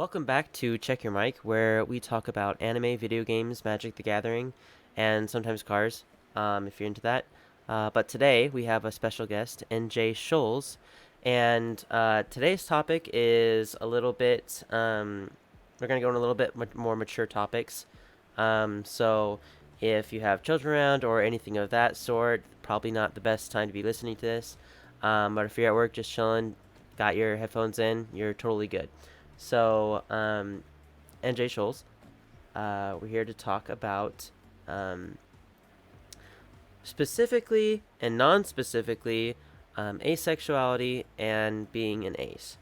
welcome back to Check Your Mic, where we talk about anime, video games, Magic the Gathering, and sometimes cars, if you're into that. But today we have a special guest, NJ Schulze, and today's topic is a little bit, we're going to go in a little bit more mature topics. So if you have children around or anything of that sort, probably not the best time to be listening to this. But if you're at work just chilling, got your headphones in, you're totally good. So, NJ Schulze, we're here to talk about specifically and non-specifically asexuality and being an ace.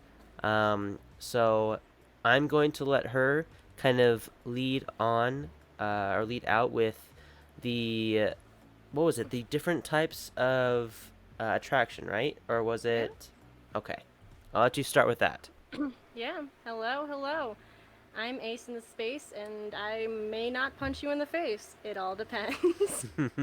So, I'm going to let her kind of lead on or lead out with the what was it? The different types of attraction, right? Or was Yeah. it? Okay, I'll let you start with that. Yeah. Hello, hello. I'm Ace in the space, and I may not punch you in the face. It all depends. Oh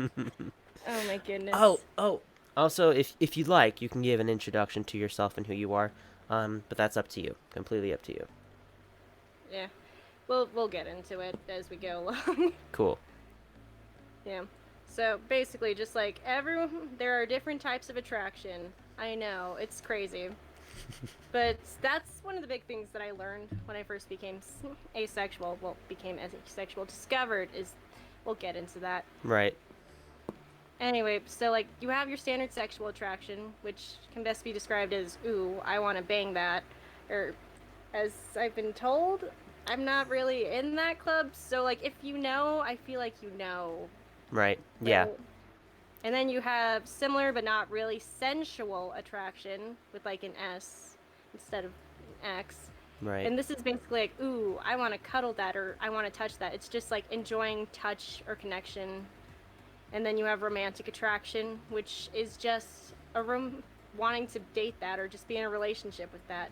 my Oh, goodness. oh. Also, if you'd like, you can give an introduction to yourself and who you are. But that's up to you. Completely up to you. Yeah. We'll get into it as we go along. Cool. Yeah. So basically, just like everyone, there are different types of attraction. I know it's crazy, but that's one of the big things that I learned when I first became asexual. Well, became asexual. Discovered is. We'll get into that. Right. Anyway, so like you have your standard sexual attraction, which can best be described as, ooh, I want to bang that. Or as I've been told, I'm not really in that club. So like if you know, I feel like you know. Right. Yeah. So and then you have similar but not really sensual attraction with like an S instead of an X. Right. And this is basically like, ooh, I want to cuddle that or I want to touch that. It's just like enjoying touch or connection. And then you have romantic attraction, which is just wanting to date that or just be in a relationship with that.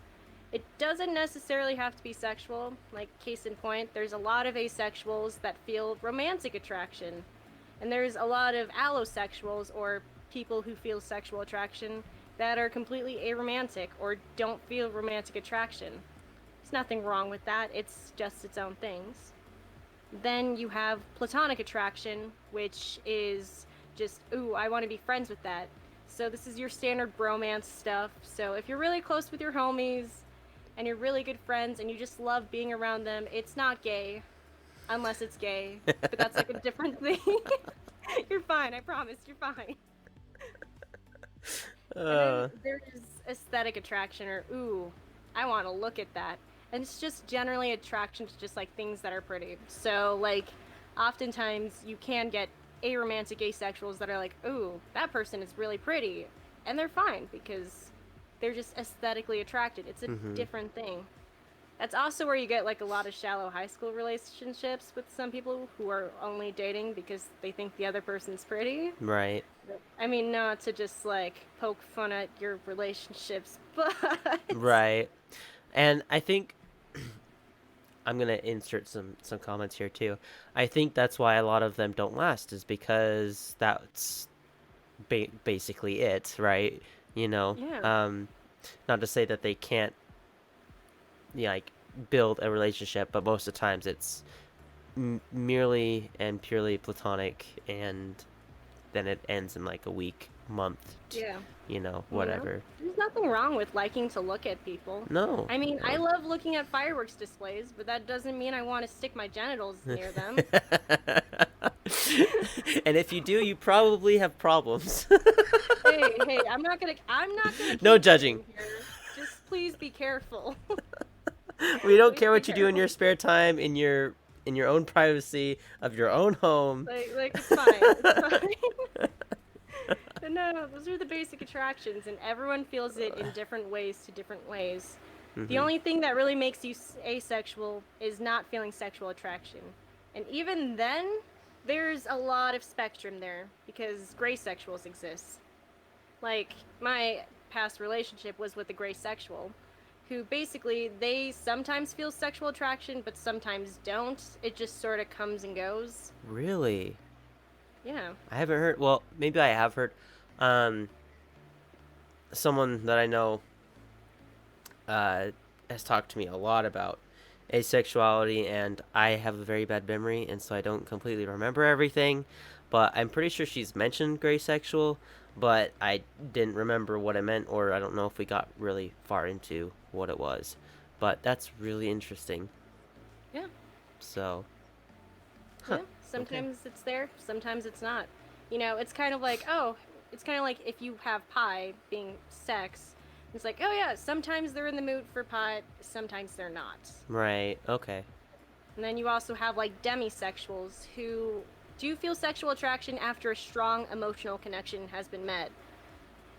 It doesn't necessarily have to be sexual. Like, case in point, there's a lot of asexuals that feel romantic attraction. And there's a lot of allosexuals or people who feel sexual attraction that are completely aromantic or don't feel romantic attraction. There's nothing wrong with that, it's just its own things. Then you have platonic attraction, which is just, ooh, I want to be friends with that. So this is your standard bromance stuff. So if you're really close with your homies and you're really good friends and you just love being around them, it's not gay, unless it's gay. But that's like a different thing. You're fine, I promise, you're fine. And then uh. there's aesthetic attraction, or ooh, I want to look at that. And it's just generally attraction to just like things that are pretty. So like, oftentimes you can get aromantic asexuals that are like, ooh, that person is really pretty, and they're fine because they're just aesthetically attracted. It's a Mhm. different thing. That's also where you get like a lot of shallow high school relationships with some people who are only dating because they think the other person's pretty. Right. I mean, not to just like poke fun at your relationships, but Right. And I think I'm gonna insert some comments here too. I think that's why a lot of them don't last is because that's basically it, right? You know, yeah, not to say that they can't, like, build a relationship, but most of the times it's merely and purely platonic, and then it ends in like a week, month, yeah. You know, whatever. there's nothing wrong with liking to look at people. No, I mean, I no. love looking at fireworks displays, but that doesn't mean I want to stick my genitals near them. And if you do, you probably have problems. Hey, hey, I'm not gonna No kink judging. shame here. Just please be careful. We don't Please care be what you do in careful. your spare time, in your own privacy of your own home. Like it's fine. It's fine. But no, those are the basic attractions, and everyone feels it in different ways to different ways. The Mm-hmm. only thing that really makes you asexual is not feeling sexual attraction. And even then, there's a lot of spectrum there because gray sexuals exist. Like, my past relationship was with a gray sexual who basically they sometimes feel sexual attraction but sometimes don't. It just sort of comes and goes. Really? Yeah. I haven't heard. Well, maybe I have heard. Um, Someone that I know uh, has talked to me a lot about asexuality, and I have a very bad memory, and so I don't completely remember everything. But I'm pretty sure she's mentioned gray sexual, but I didn't remember what it meant, or I don't know if we got really far into what it was. But that's really interesting. Yeah. So, huh? Yeah. Okay. Sometimes it's there, sometimes it's not. It's kind of like, oh, it's kind of like if you have pie being sex. It's like, oh yeah, sometimes they're in the mood for pie, sometimes they're not. Right. Okay. And then you also have like demisexuals who do feel sexual attraction after a strong emotional connection has been met.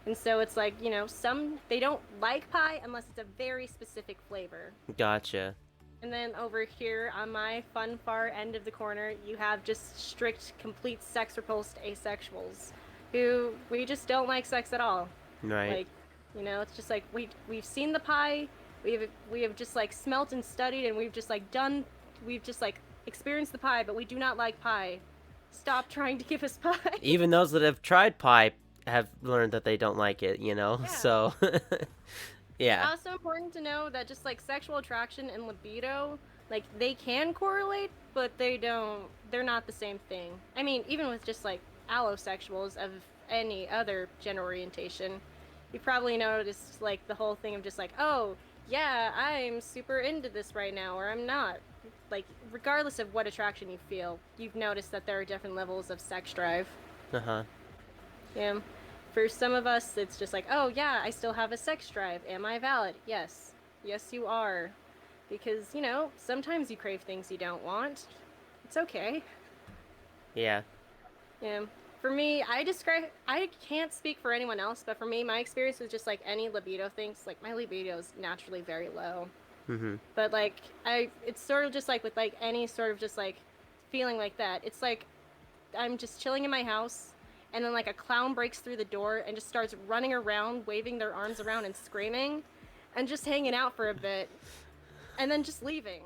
And so it's like, some they don't like pie unless it's a very specific flavor. Gotcha. And then over here on my fun far end of the corner, you have just strict, complete sex repulsed asexuals who we just don't like sex at all. Right. Like, it's just like we've seen the pie, we have just like smelt and studied, and we've just like experienced the pie, but we do not like pie. Stop trying to give us pie. Even those that have tried pie have learned that they don't like it, Yeah. So, It's yeah. also important to know that just like sexual attraction and libido, like they can correlate, but they're not the same thing. I mean, even with just like allosexuals of any other gender orientation, you probably noticed like the whole thing of just like, oh, yeah, I'm super into this right now, or I'm not. Like, regardless of what attraction you feel, you've noticed that there are different levels of sex drive. Uh-huh. Yeah. For some of us, it's just like, oh, yeah, I still have a sex drive. Am I valid? Yes. Yes, you are. Because, sometimes you crave things you don't want. It's okay. Yeah. Yeah. For me, I can't speak for anyone else, but for me, my experience was just like any libido things. Like, my libido is naturally very low. Mhm. But, like, it's sort of just like with, like, any sort of just like feeling like that. It's like I'm just chilling in my house, and then like a clown breaks through the door and just starts running around, waving their arms around and screaming, and just hanging out for a bit, and then just leaving.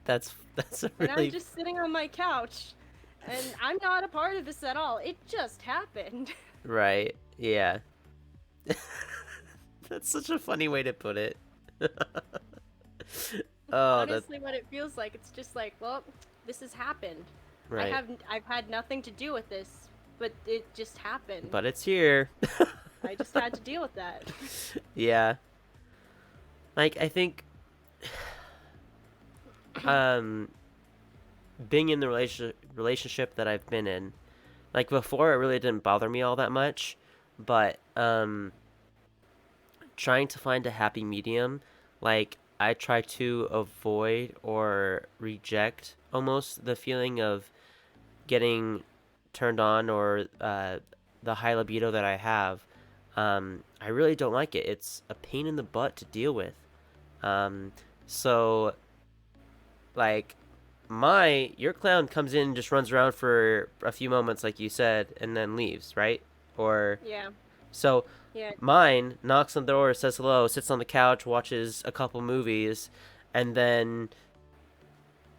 That's a And I'm really just sitting on my couch, and I'm not a part of this at all. It just happened. right. Yeah. That's such a funny way to put it. Oh, that Honestly, what it feels like, it's just like, well, this has happened. right. I've had nothing to do with this, but it just happened. But it's here. I just had to deal with that. Yeah. Like I think um being in the relationship that I've been in, like before it really didn't bother me all that much, but trying to find a happy medium, like I try to avoid or reject almost the feeling of getting turned on or the high libido that I have. I really don't like it. It's a pain in the butt to deal with. Um, so like your clown comes in and just runs around for a few moments, like you said, and then leaves, right? Or Yeah, so yeah, mine knocks on the door, says hello, sits on the couch, watches a couple movies, and then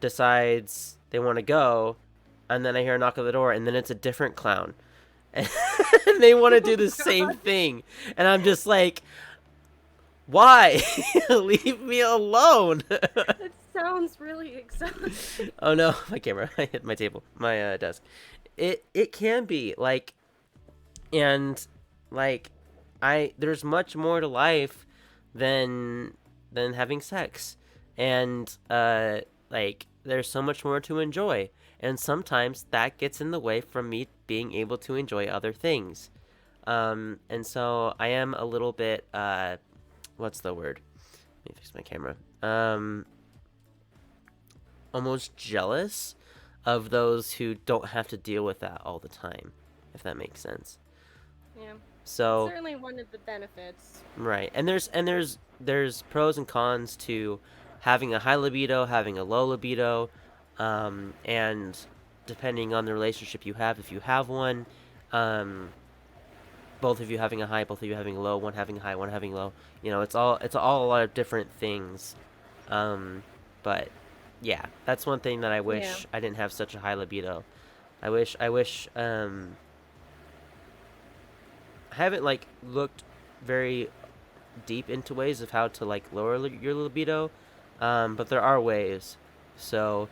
decides they want to go. And then I hear a knock on the door, and then it's a different clown. And they want to do oh the same god. thing. And I'm just like, why? Leave me alone. It sounds really exhausting. Oh no, my camera. I hit my table, my desk. It can be like, and like there's much more to life than having sex, and like there's so much more to enjoy, and sometimes that gets in the way from me being able to enjoy other things. And so I am a little bit what's the word? Let me fix my camera. Almost jealous of those who don't have to deal with that all the time, if that makes sense. Yeah, it's So, certainly one of the benefits. right. And there's pros and cons to having a high libido, having a low libido, and depending on the relationship you have, if you have one, um, both of you having a high, both of you having a low, one having a high, one having low. It's all a lot of different things. Um, but yeah, that's one thing that I Yeah, wish I didn't have such a high libido. I wish I haven't like looked very deep into ways of how to like lower your libido. but there are ways. So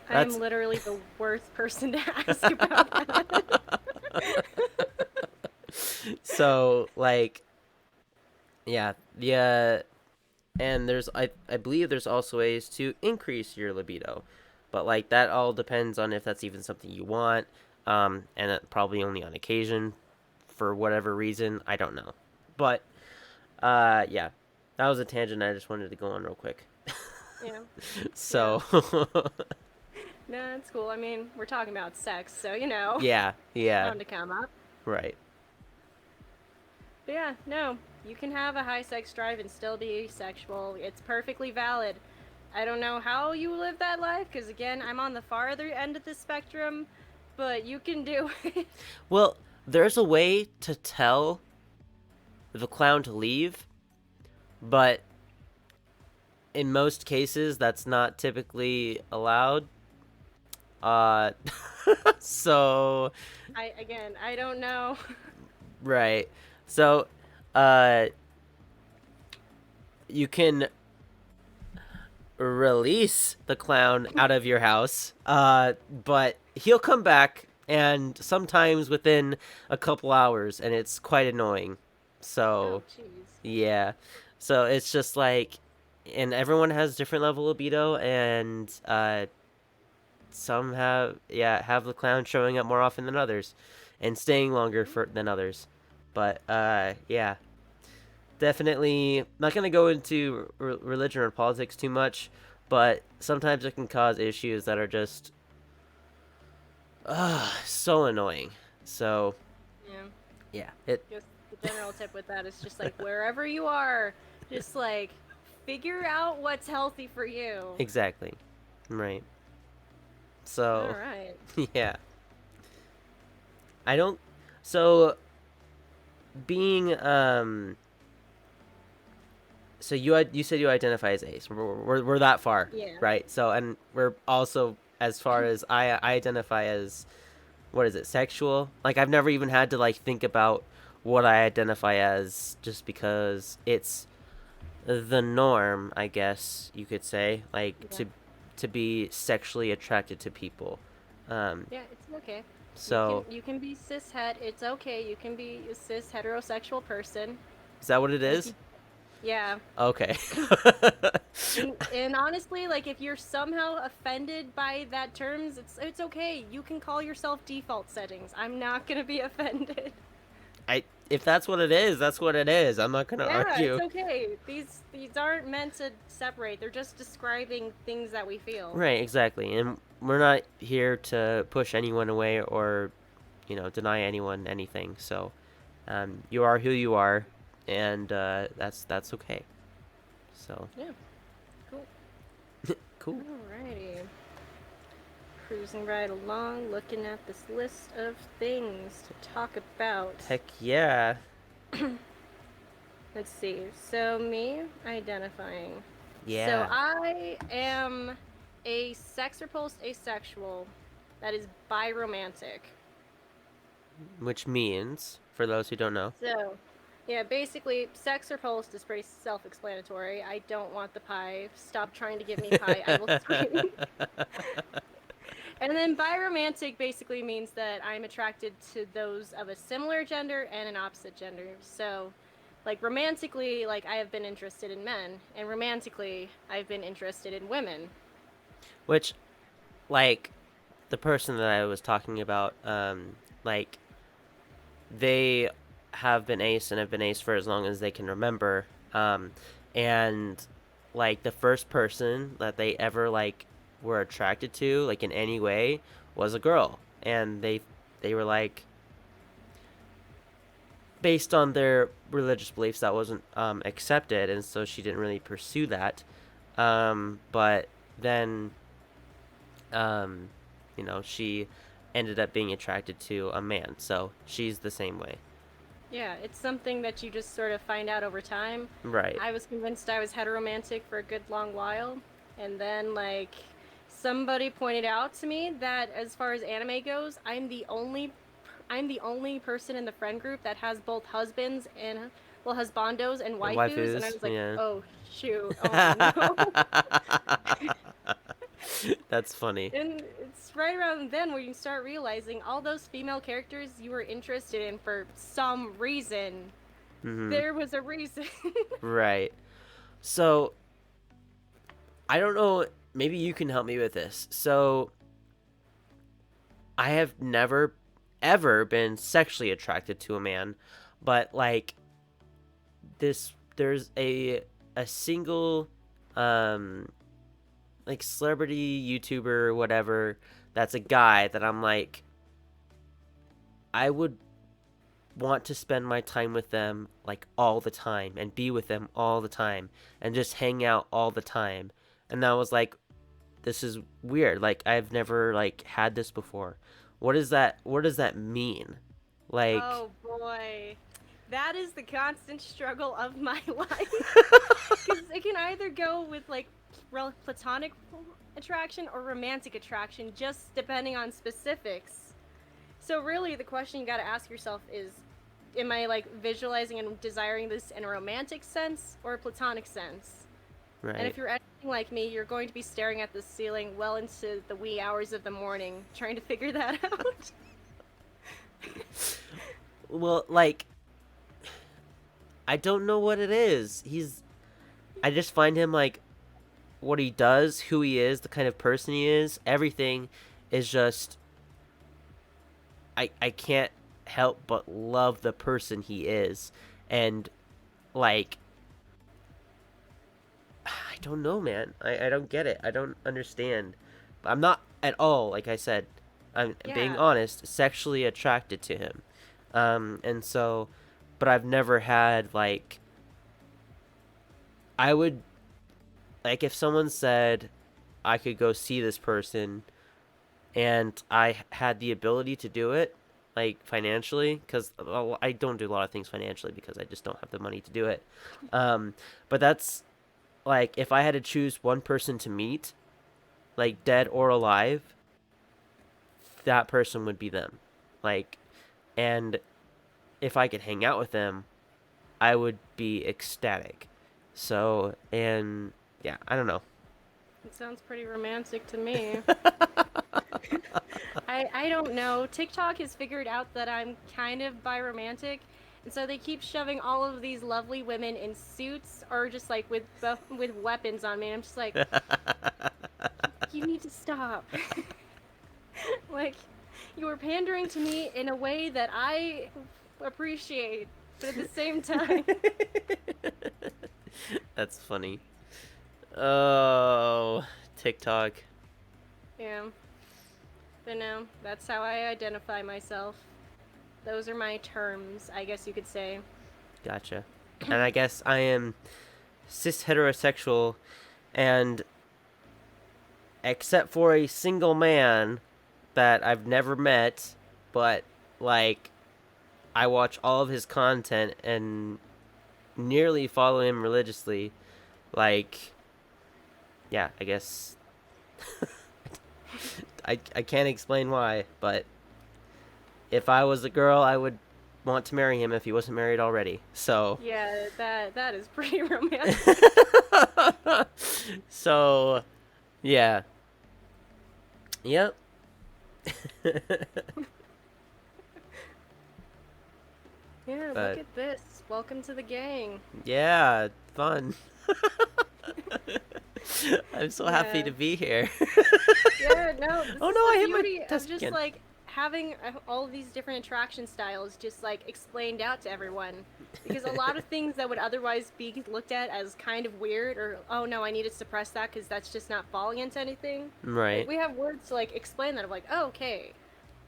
I am that's literally the worst person to ask about that. so like yeah, yeah, and I believe there's also ways to increase your libido, but like that all depends on if that's even something you want, and probably only on occasion, for whatever reason I don't know, but yeah, that was a tangent I just wanted to go on real quick. Yeah, yeah. So No, that's cool. I mean, we're talking about sex, so yeah, yeah, bound to come up. right, But yeah, no, you can have a high sex drive and still be asexual. It's perfectly valid. I don't know how you live that life, because again, I'm on the farther end of the spectrum, but you can do it. well, there's a way to tell the clown to leave, but in most cases that's not typically allowed. Uh, so I don't know. right. So, uh, you can release the clown out of your house. But he'll come back, and sometimes within a couple hours, and it's quite annoying. Oh, So, jeez. yeah. So it's just like, and everyone has different level of libido, and some have the clown showing up more often than others, and staying longer for than others. But yeah, definitely not gonna go into religion or politics too much, but sometimes it can cause issues that are just so annoying. So Yeah. yeah, it Just the general tip with that is just like wherever you are, just like figure out what's healthy for you. exactly right. All So right. yeah, I don't. So being so you said you identify as ace. We're that far, Yeah. right? So and we're also as far as I identify as, what is it, sexual? Like I've never even had to like think about what I identify as, just because it's the norm, I guess you could say, like Yeah. to be sexually attracted to people. Um, Yeah, it's okay. so You can be cis het. It's okay. You can be a cis heterosexual person. is that what it If is? you Yeah. Okay. And honestly, like if you're somehow offended by that terms, it's okay. You can call yourself default settings. I'm not gonna be offended. I If that's what it is, that's what it is. I'm not gonna Yeah, it's argue. okay. These aren't meant to separate. They're just describing things that we feel. Right, exactly. And we're not here to push anyone away or, deny anyone anything. So, you are who you are, and that's okay. So, Yeah, cool. cool. Alrighty. Cruising right along, looking at this list of things to talk about. Heck yeah. Let's see. So me identifying. So Yeah. I am a sex repulsed asexual that is biromantic. Which means, for those who don't know. So, yeah, basically, sex repulsed is pretty self explanatory. I don't want the pie. Stop trying to give me pie. I will scream. And then biromantic basically means that I'm attracted to those of a similar gender and an opposite gender. So, like romantically, like I have been interested in men, and romantically, I've been interested in women. Which, like, the person that I was talking about, like, they have been ace and have been ace for as long as they can remember. And like the first person that they ever like were attracted to, like in any way, was a girl, and they were like, based on their religious beliefs, that wasn't accepted, and so she didn't really pursue that. But then, um, she ended up being attracted to a man, so she's the same way. Yeah, it's something that you just sort of find out over time. Right. I was convinced I was heteromantic for a good long while, and then like somebody pointed out to me that as far as anime goes, I'm the only person in the friend group that has both husbands and well, husbandos and And waifus, and I waifus, was like, yeah. oh shoot, oh no. That's funny. And it's right around then where you start realizing all those female characters you were interested in for some reason. Mm-hmm. There was a reason. Right. So, I don't know, maybe you can help me with this. So, I have never ever been sexually attracted to a man, but like there's a single um like celebrity YouTuber or whatever that's a guy that I'm like I would want to spend my time with them like all the time and be with them all the time and just hang out all the time. And I was like, this is weird. Like I've never like had this before. What does that mean? Like Oh boy. That is the constant struggle of my life. Because it can either go with like platonic attraction or romantic attraction, just depending on specifics. So, really, the question you gotta ask yourself is, am I like visualizing and desiring this in a romantic sense or a platonic sense? And right. if you're anything like me, you're going to be staring at the ceiling well into the wee hours of the morning, trying to figure that out. Well, like I don't know what it is. I just find him like what he does, who he is, the kind of person he is, everything is just I can't help but love the person he is. And like I don't know, man. I don't get it. I don't understand. I'm not at all, like I said, I'm being Yeah. honest, sexually attracted to him. And so but I've never had like I would like if someone said I could go see this person and I had the ability to do it, like financially, because I don't do a lot of things financially because I just don't have the money to do it. But that's like if I had to choose one person to meet, like dead or alive, that person would be them. Like, and if I could hang out with them, I would be ecstatic. So, and yeah, I don't know. It sounds pretty romantic to me. I don't know. TikTok has figured out that I'm kind of biromantic, and so they keep shoving all of these lovely women in suits or just like with weapons on me. And I'm just like, you need to stop. Like, you are pandering to me in a way that I appreciate, but at the same time, That's funny. Oh, TikTok. yeah. But no, that's how I identify myself. Those are my terms, I guess you could say. Gotcha. And I guess I am cis heterosexual, and except for a single man that I've never met, but like I watch all of his content and nearly follow him religiously. Like, yeah, I guess I can't explain why, but if I was a girl, I would want to marry him if he wasn't married already. So, Yeah, that is pretty romantic. so yeah, yep. Yeah, look But at this. Welcome to the gang. yeah, fun. I'm so happy Yeah. to be here. Yeah, no, this Oh is no, I the hit my beauty of desk just again. like having all of these different attraction styles just like explained out to everyone. Because a lot of things that would otherwise be looked at as kind of weird or, oh no, I need to suppress that because that's just not falling into anything. Like, Right, we have words to like explain that of like, oh, okay,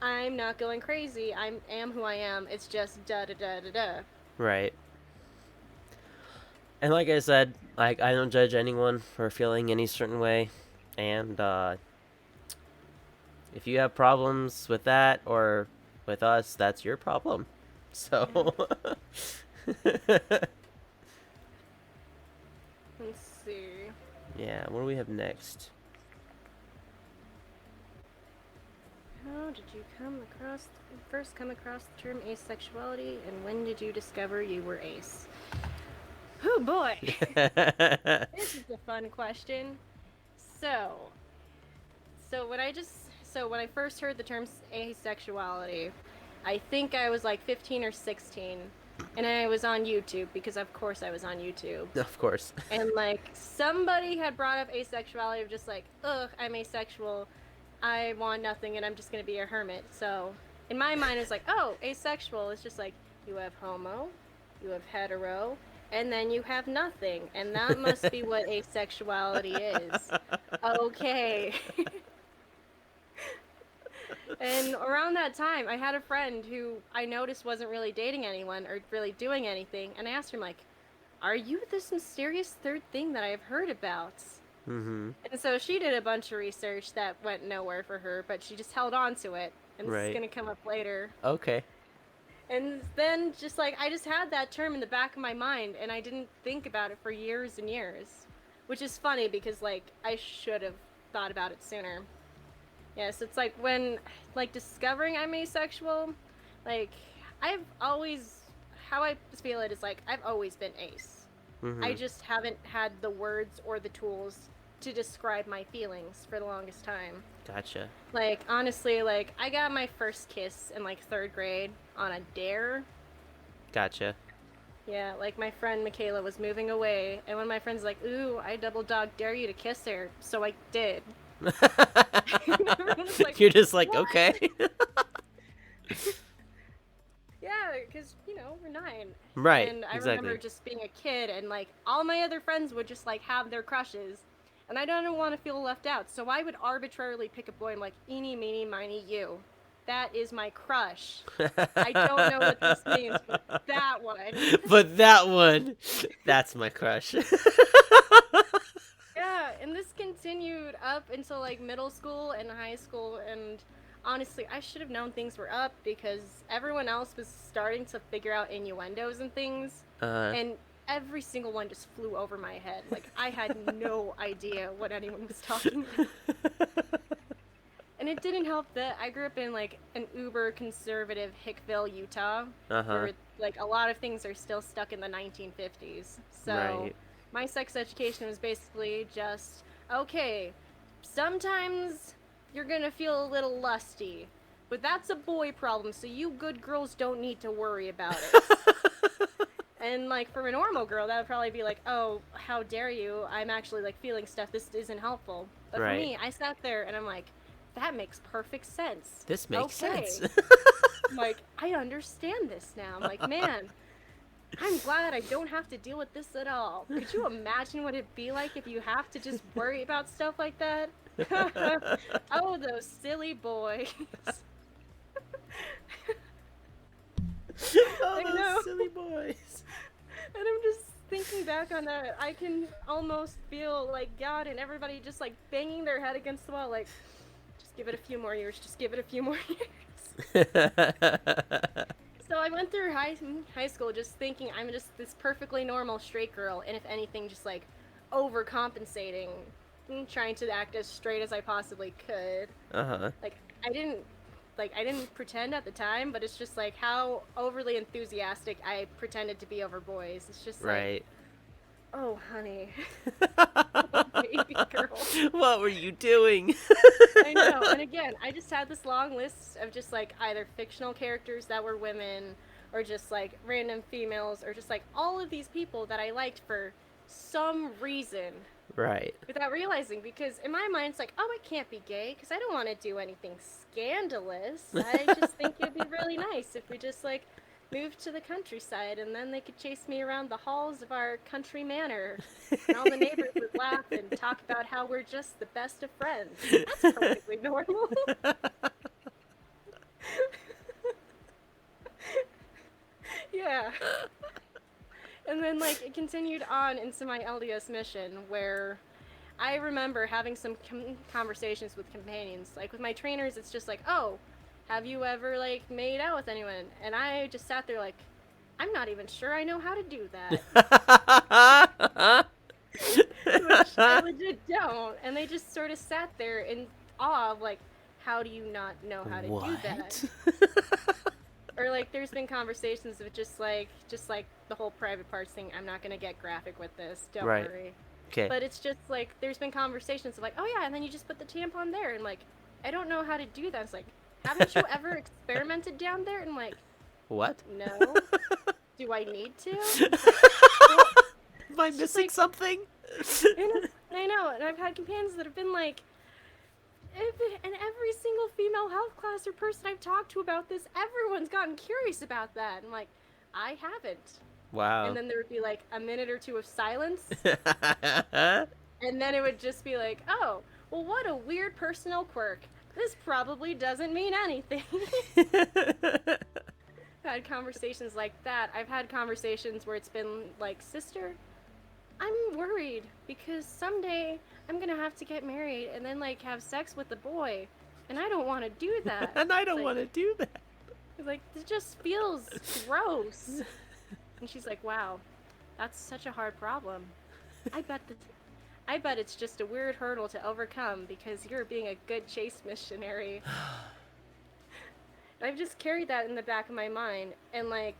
I'm not going crazy. I am who I am. It's just da da da da da. right. And like I said, like I don't judge anyone for feeling any certain way, and if you have problems with that or with us, that's your problem. Yeah. So, Let's see. yeah, what do we have next? How did you first come across the term asexuality, and when did you discover you were ace? Oh boy, this is a fun question. So, so when I just so when I first heard the term asexuality, I think I was like 15 or 16, and I was on YouTube because of course I was on YouTube. Of course. And like somebody had brought up asexuality of just like, ugh, I'm asexual. I want nothing and I'm just gonna be a hermit. So in my mind it's like, oh, asexual is just like you have homo, you have hetero, and then you have nothing. And that must be what asexuality is. Okay. And around that time, I had a friend who I noticed wasn't really dating anyone or really doing anything, and I asked him like, "Are you this mysterious third thing that I've heard about?" Mm-hmm. And so she did a bunch of research that went nowhere for her, but she just held on to it, and this is Right. gonna come up later. Okay. And then just like I just had that term in the back of my mind, and I didn't think about it for years and years, which is funny because like I should have thought about it sooner. Yes, it's like when, like, discovering I'm asexual, like, I've always, how I feel it is like, I've always been ace. I Mm-hmm. just haven't had the words or the tools to describe my feelings for the longest time. Gotcha. Like, honestly, like, I got my first kiss in, like, third grade on a dare. Gotcha. Yeah, like, my friend Michaela was moving away, and one of my friends was like, ooh, I double dog dare you to kiss her, so I did. And everyone was like, You're just like, what? okay. Yeah, because, we're 9. Right. And I remember Exactly. just being a kid, and, like, all my other friends would just, like, have their crushes. And I don't want to feel left out, so I would arbitrarily pick a boy and, like, eeny, meeny, miny, you. That is my crush. I don't know what this means, but that one. But that one, that's my crush. Yeah, and this continued up until, like, middle school and high school, and honestly, I should have known things were up because everyone else was starting to figure out innuendos and things, uh, and every single one just flew over my head. Like, I had no idea what anyone was talking about. And it didn't help that I grew up in, like, an uber conservative Hickville, Utah, uh-huh. where, like, a lot of things are still stuck in the 1950s. So, Right. my sex education was basically just, okay, sometimes you're gonna feel a little lusty, but that's a boy problem, so you good girls don't need to worry about it. And like for a normal girl, that would probably be like, "Oh, how dare you? I'm actually like feeling stuff. This isn't helpful." But for Right. me, I sat there and I'm like, "That makes perfect sense." This makes sense. Okay. I'm like, I understand this now. I'm like, man, I'm glad I don't have to deal with this at all. Could you imagine what it'd be like if you have to just worry about stuff like that? Oh, those silly boys. Oh, I those know. silly boys. And I'm just thinking back on that. I can almost feel like God and everybody just like banging their head against the wall, like, just give it a few more years, just give it a few more years. So I went through high school just thinking I'm just this perfectly normal straight girl, and if anything, just like overcompensating, trying to act as straight as I possibly could. Uh-huh. Like I didn't I didn't pretend at the time, but it's just like how overly enthusiastic I pretended to be over boys. It's just like, Right. oh honey, baby girl. What were you doing? I know. And again, I just had this long list of just like either fictional characters that were women or just like random females or just like all of these people that I liked for some reason Right. without realizing, because in my mind it's like, oh, I can't be gay because I don't want to do anything scandalous. I just think it'd be really nice if we just like moved to the countryside and then they could chase me around the halls of our country manor and all the neighbors would laugh and talk about how we're just the best of friends. That's perfectly normal. Yeah. And then like it continued on into my LDS mission where I remember having some conversations with companions. Like with my trainers, it's just like, oh, have you ever like made out with anyone? And I just sat there like, I'm not even sure I know how to do that. Which I legit don't. And they just sort of sat there in awe of like how do you not know how to do that? What? Or like there's been conversations of just like the whole private parts thing. I'm not gonna get graphic with this, don't Right. worry. Okay. But it's just like there's been conversations of like, oh yeah, and then you just put the tampon there, and like I don't know how to do that. It's like, haven't you ever experimented down there? And I'm like, What? no. Do I need to? It's like, well, Am I it's just missing like, something? and I know, and I've had companions that have been like, and every single female health class or person I've talked to about this, everyone's gotten curious about that. I'm like, I haven't. And Wow. then there would be like a minute or two of silence, and then it would just be like, oh, well, what a weird personal quirk. This probably doesn't mean anything. I've had conversations like that. I've had conversations where it's been like, sister, I'm worried because someday I'm gonna have to get married and then like have sex with a boy, and I don't want to do that. And I It's don't like, want to do that. it's like it just feels gross. And she's like, "Wow, that's such a hard problem. I bet that, I bet it's just a weird hurdle to overcome because you're being a good chase missionary." I've just carried that in the back of my mind. And, like,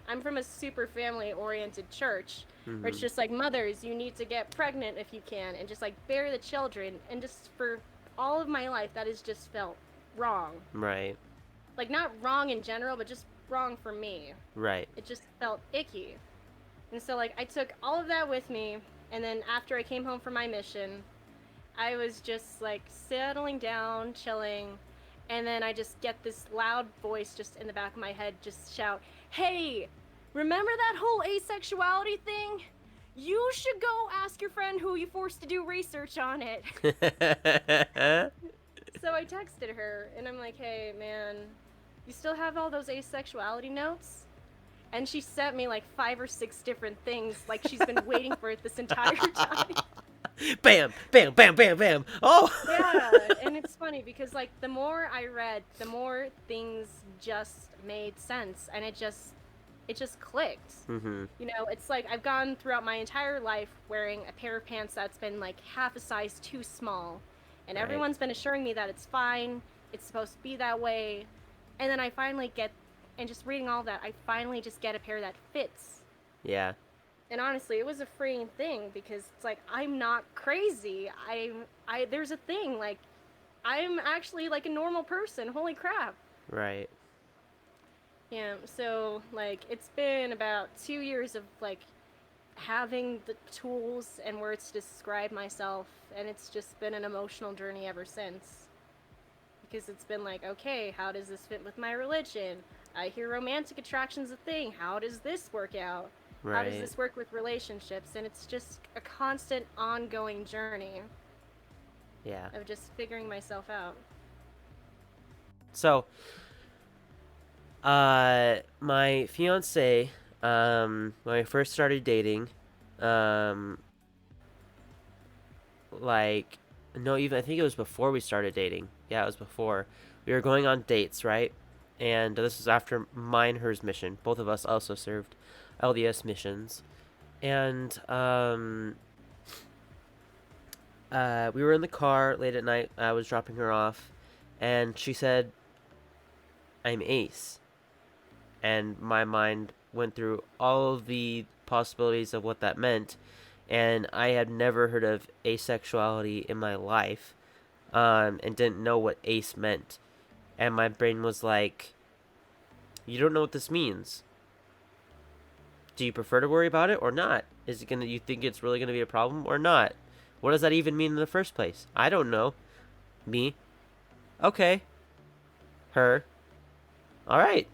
I'm from a super family oriented church where it's Hmm. just like, mothers, you need to get pregnant if you can and just like bear the children. And just for all of my life, that has just felt wrong. Right. Like, not wrong in general, but just wrong for me. Right. It just felt icky. And so, like, I took all of that with me. And then after I came home from my mission, I was just like settling down, chilling, and then I just get this loud voice just in the back of my head just shout, "Hey, remember that whole asexuality thing? You should go ask your friend who you forced to do research on it." So I texted her and I'm like, "Hey, man, you still have all those asexuality notes?" And she sent me like 5 or 6 different things, like she's been waiting for it this entire time. Bam, bam, bam, bam, bam. Oh. Yeah, and it's funny because like the more I read, the more things just made sense, and it just clicked. Mhm. It's like I've gone throughout my entire life wearing a pair of pants that's been like half a size too small, and Right. everyone's been assuring me that it's fine, it's supposed to be that way, and then I finally get, and just reading all that, I finally just get a pair that fits. Yeah. And honestly, it was a freeing thing because it's like I'm not crazy. I there's a thing like I'm actually like a normal person. Holy crap. Right. Yeah, so like it's been about 2 years of like having the tools and words to describe myself, and it's just been an emotional journey ever since. Because it's been like, okay, how does this fit with my religion? I hear romantic attraction's a thing. How does this work out? How does Right. this work with relationships? And it's just a constant, ongoing journey Yeah. of just figuring myself out. So, my fiance, when I first started dating, um, like, no, even I think it was before we started dating. Yeah, it was before. We were going on dates, right? And this was after mine hers mission. Both of us also served LDS missions. And we were in the car late at night. I was dropping her off, and she said, "I'm ace." And my mind went through all of the possibilities of what that meant, and I had never heard of asexuality in my life, and didn't know what ace meant. And my brain was like, "You don't know what this means. Do you prefer to worry about it or not? Is it gonna? You think it's really gonna be a problem or not? What does that even mean in the first place? I don't know." Me, okay. Her, all right.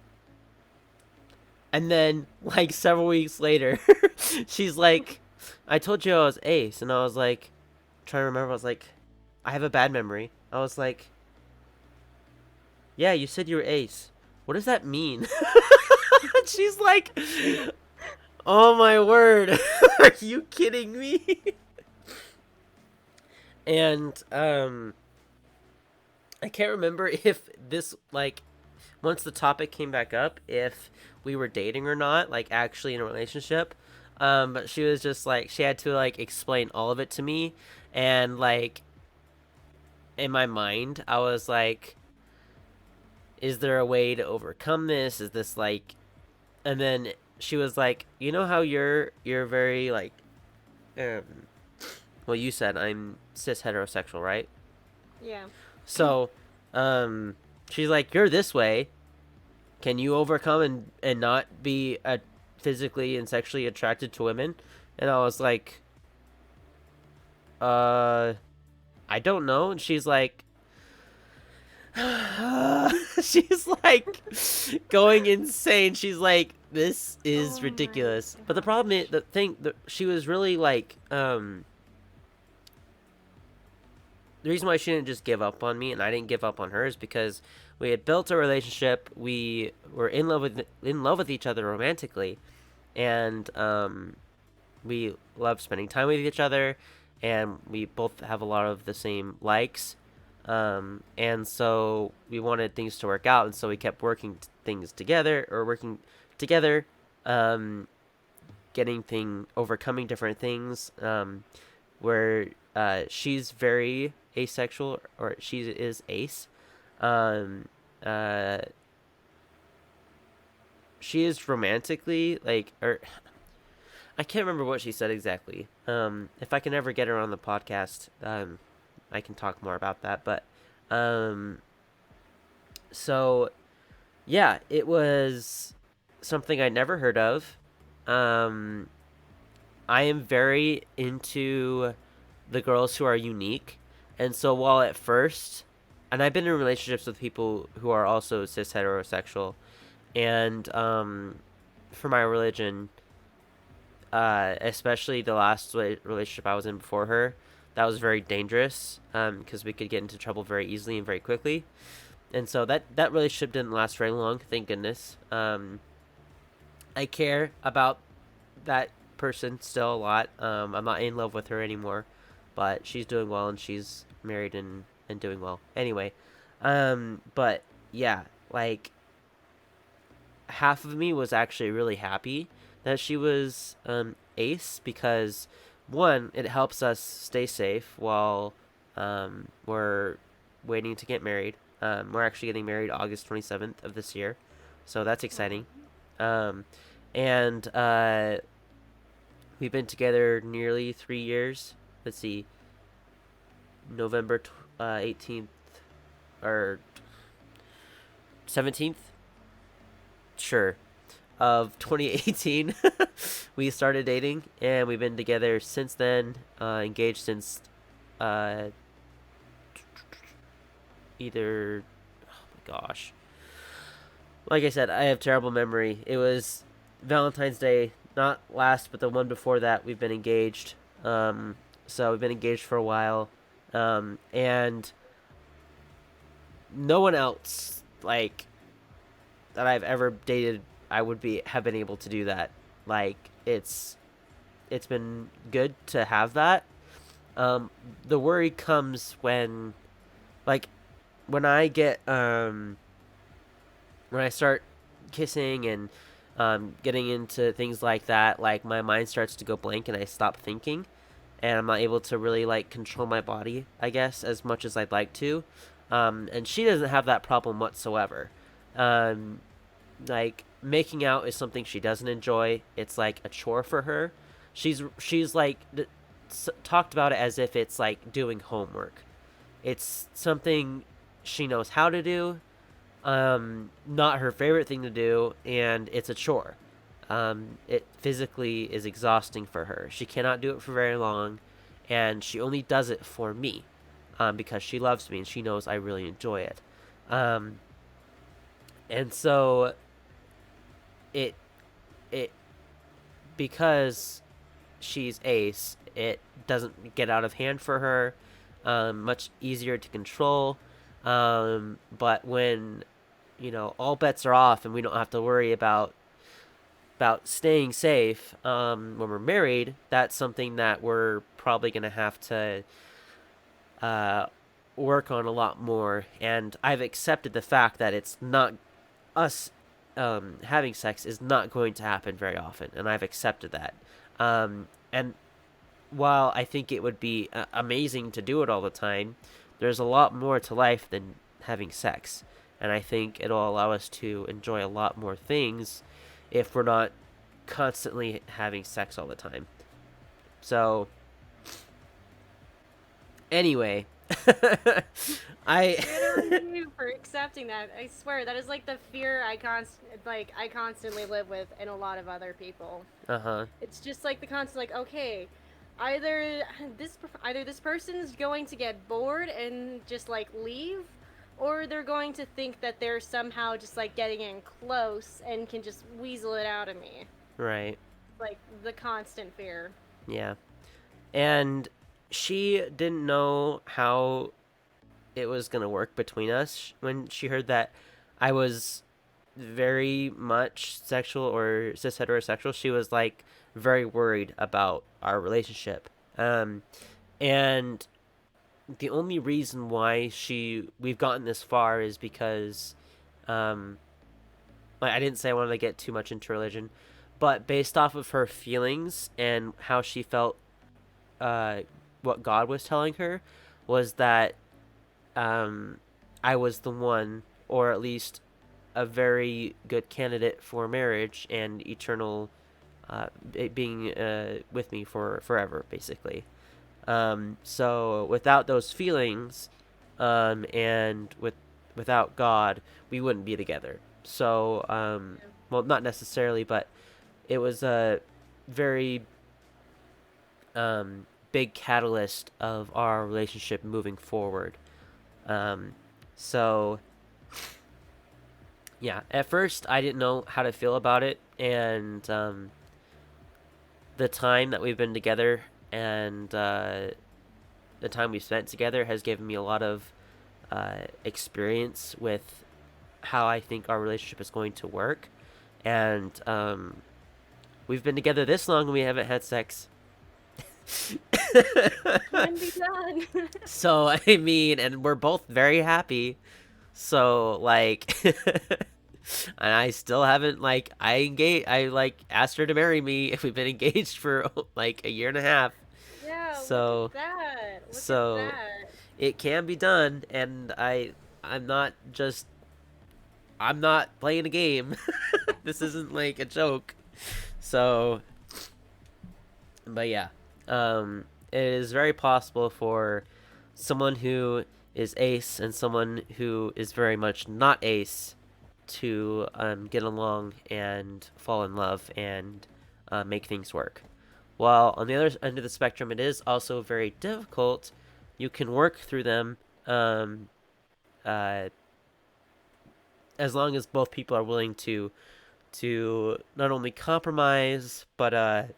And then, like, several weeks later, she's like, "I told you I was ace." And I was like, trying to remember, I was like, I have a bad memory. I was like, "Yeah, you said you were ace. What does that mean?" She's like, "Oh my word. Are you kidding me?" And, I can't remember if this, like, once the topic came back up, if we were dating or not, like actually in a relationship. But she was just like, she had to like explain all of it to me, and like, in my mind, I was like, is there a way to overcome this? Is this like, and then she was like, you know how you're very like, um, well, you said I'm cis heterosexual, right? Yeah. So, um, she's like, you're this way. Can you overcome and not be physically and sexually attracted to women? And I was like, uh, I don't know. And she's like, she's like going insane. She's like, this Oh is my ridiculous. But the problem is, gosh. the thing, she was really like, the reason why she didn't just give up on me and I didn't give up on her is because we had built a relationship. We were in love with each other romantically, and we love spending time with each other, and we both have a lot of the same likes. And so we wanted things to work out, and so we kept things together, or working together, um, overcoming different things. Where she's very asexual, or she is ace. Um, uh, she is romantically like, or I can't remember what she said exactly. If I can ever get her on the podcast, I can talk more about that. But, um, so yeah, it was something I never heard of. Um, I am very into the girls who are unique, and so while at first, and I've been in relationships with people who are also cis heterosexual, and for my religion, especially the last relationship I was in before her, that was very dangerous because we could get into trouble very easily and very quickly. And so that relationship didn't last very long, thank goodness. I care about that person still a lot. I'm not in love with her anymore, but she's doing well and she's married and doing well. Anyway, but yeah, like half of me was actually really happy that she was ace because one, it helps us stay safe while we're waiting to get married. We're actually getting married August 27th of this year, so that's exciting. Um, and we've been together nearly 3 years. Let's see, November 18th or 17th, sure, of 2018. We started dating, and we've been together since then. Engaged since uh, either. Oh my gosh! Like I said, I have terrible memory. It was Valentine's Day, not last, but the one before that. We've been engaged. So we've been engaged for a while, and no one else like that I've ever dated I would be have been able to do that. Like it's been good to have that. The worry comes when like when I get when I start kissing and getting into things like that, like my mind starts to go blank and I stop thinking and I'm not able to really like control my body, I guess, as much as I'd like to. And she doesn't have that problem whatsoever. Um, like making out is something she doesn't enjoy. It's like a chore for her. She's like talked about it as if it's like doing homework. It's something she knows how to do. Not her favorite thing to do, and it's a chore. It physically is exhausting for her. She cannot do it for very long, and she only does it for me, because she loves me and she knows I really enjoy it. Um, and so it it because she's ace, it doesn't get out of hand for her. Much easier to control. But when all bets are off and we don't have to worry about staying safe when we're married, that's something that we're probably gonna have to uh, work on a lot more. And I've accepted the fact that it's not us having sex is not going to happen very often, and I've accepted that. And while I think it would be amazing to do it all the time, there's a lot more to life than having sex. And I think it'll allow us to enjoy a lot more things if we're not constantly having sex all the time. So, anyway, I Good on you for accepting that. I swear that is like the fear I constantly live with in a lot of other people. uh-huh. It's just like the constant like, okay, either either this person's going to get bored and just like leave, or they're going to think that they're somehow just like getting in close and can just weasel it out of me. Right. Like the constant fear. Yeah. And she didn't know how it was going to work between us when she heard that I was very much sexual or cis heterosexual. She was like very worried about our relationship. And the only reason why we've gotten this far is because um like I didn't say I wanted to get too much into religion, but based off of her feelings and how she felt, uh what God was telling her was that um I was the one, or at least a very good candidate for marriage and eternal, it being with me for forever, basically. So without those feelings, and without God, we wouldn't be together. So, well, not necessarily, but it was a very big catalyst of our relationship moving forward. Um, so yeah, at first I didn't know how to feel about it, and the time that we've been together and the time we've spent together has given me a lot of experience with how I think our relationship is going to work. And we've been together this long and we haven't had sex. Can be done. So, I mean, and we're both very happy. So, like, and I still haven't, like, I, like, asked her to marry me if we've been engaged for, like, a year and a half. Yeah, look at So, that. Look at so that. it can be done, and I'm not just I'm not playing a game. This isn't like a joke. So, but yeah, it is very possible for someone who is ace and someone who is very much not ace to get along and fall in love and make things work. While on the other end of the spectrum, it is also very difficult. You can work through them, uh, as long as both people are willing to not only compromise but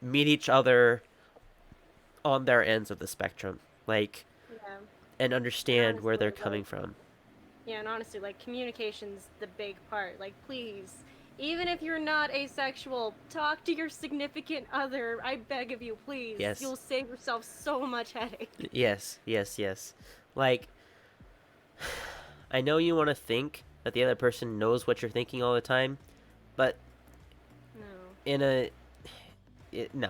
meet each other on their ends of the spectrum, like, Yeah. and And understand where honestly, they're coming from. like communication's the big part. Like, please, even if you're not asexual, talk to your significant other. I beg of you, please. Yes, You'll save yourself so much headache. yes, yes, yes. Like, I know you want to think that the other person knows what you're thinking all the time, but No, in a no,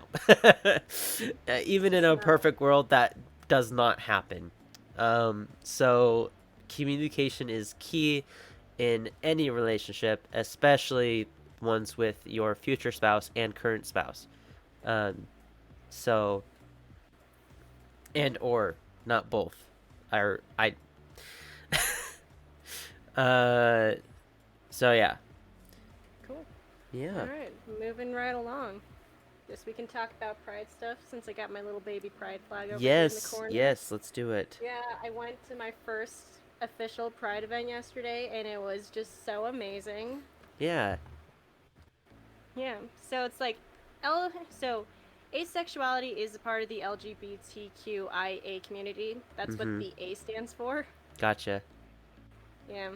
even in it's a not. perfect world, that does not happen. So communication is key in any relationship, especially ones with your future spouse and current spouse. Um, so and or not both. I uh so yeah. Cool. Yeah. All right, moving right along. Guess we can talk about pride stuff since I got my little baby pride flag over here in the Yes, corner. yes, let's do it. Yeah, I went to my first official pride event yesterday and it was just so amazing. Yeah. Yeah, so it's like so asexuality is a part of the LGBTQIA community. That's what Mhm. the A stands for. Gotcha. Yeah.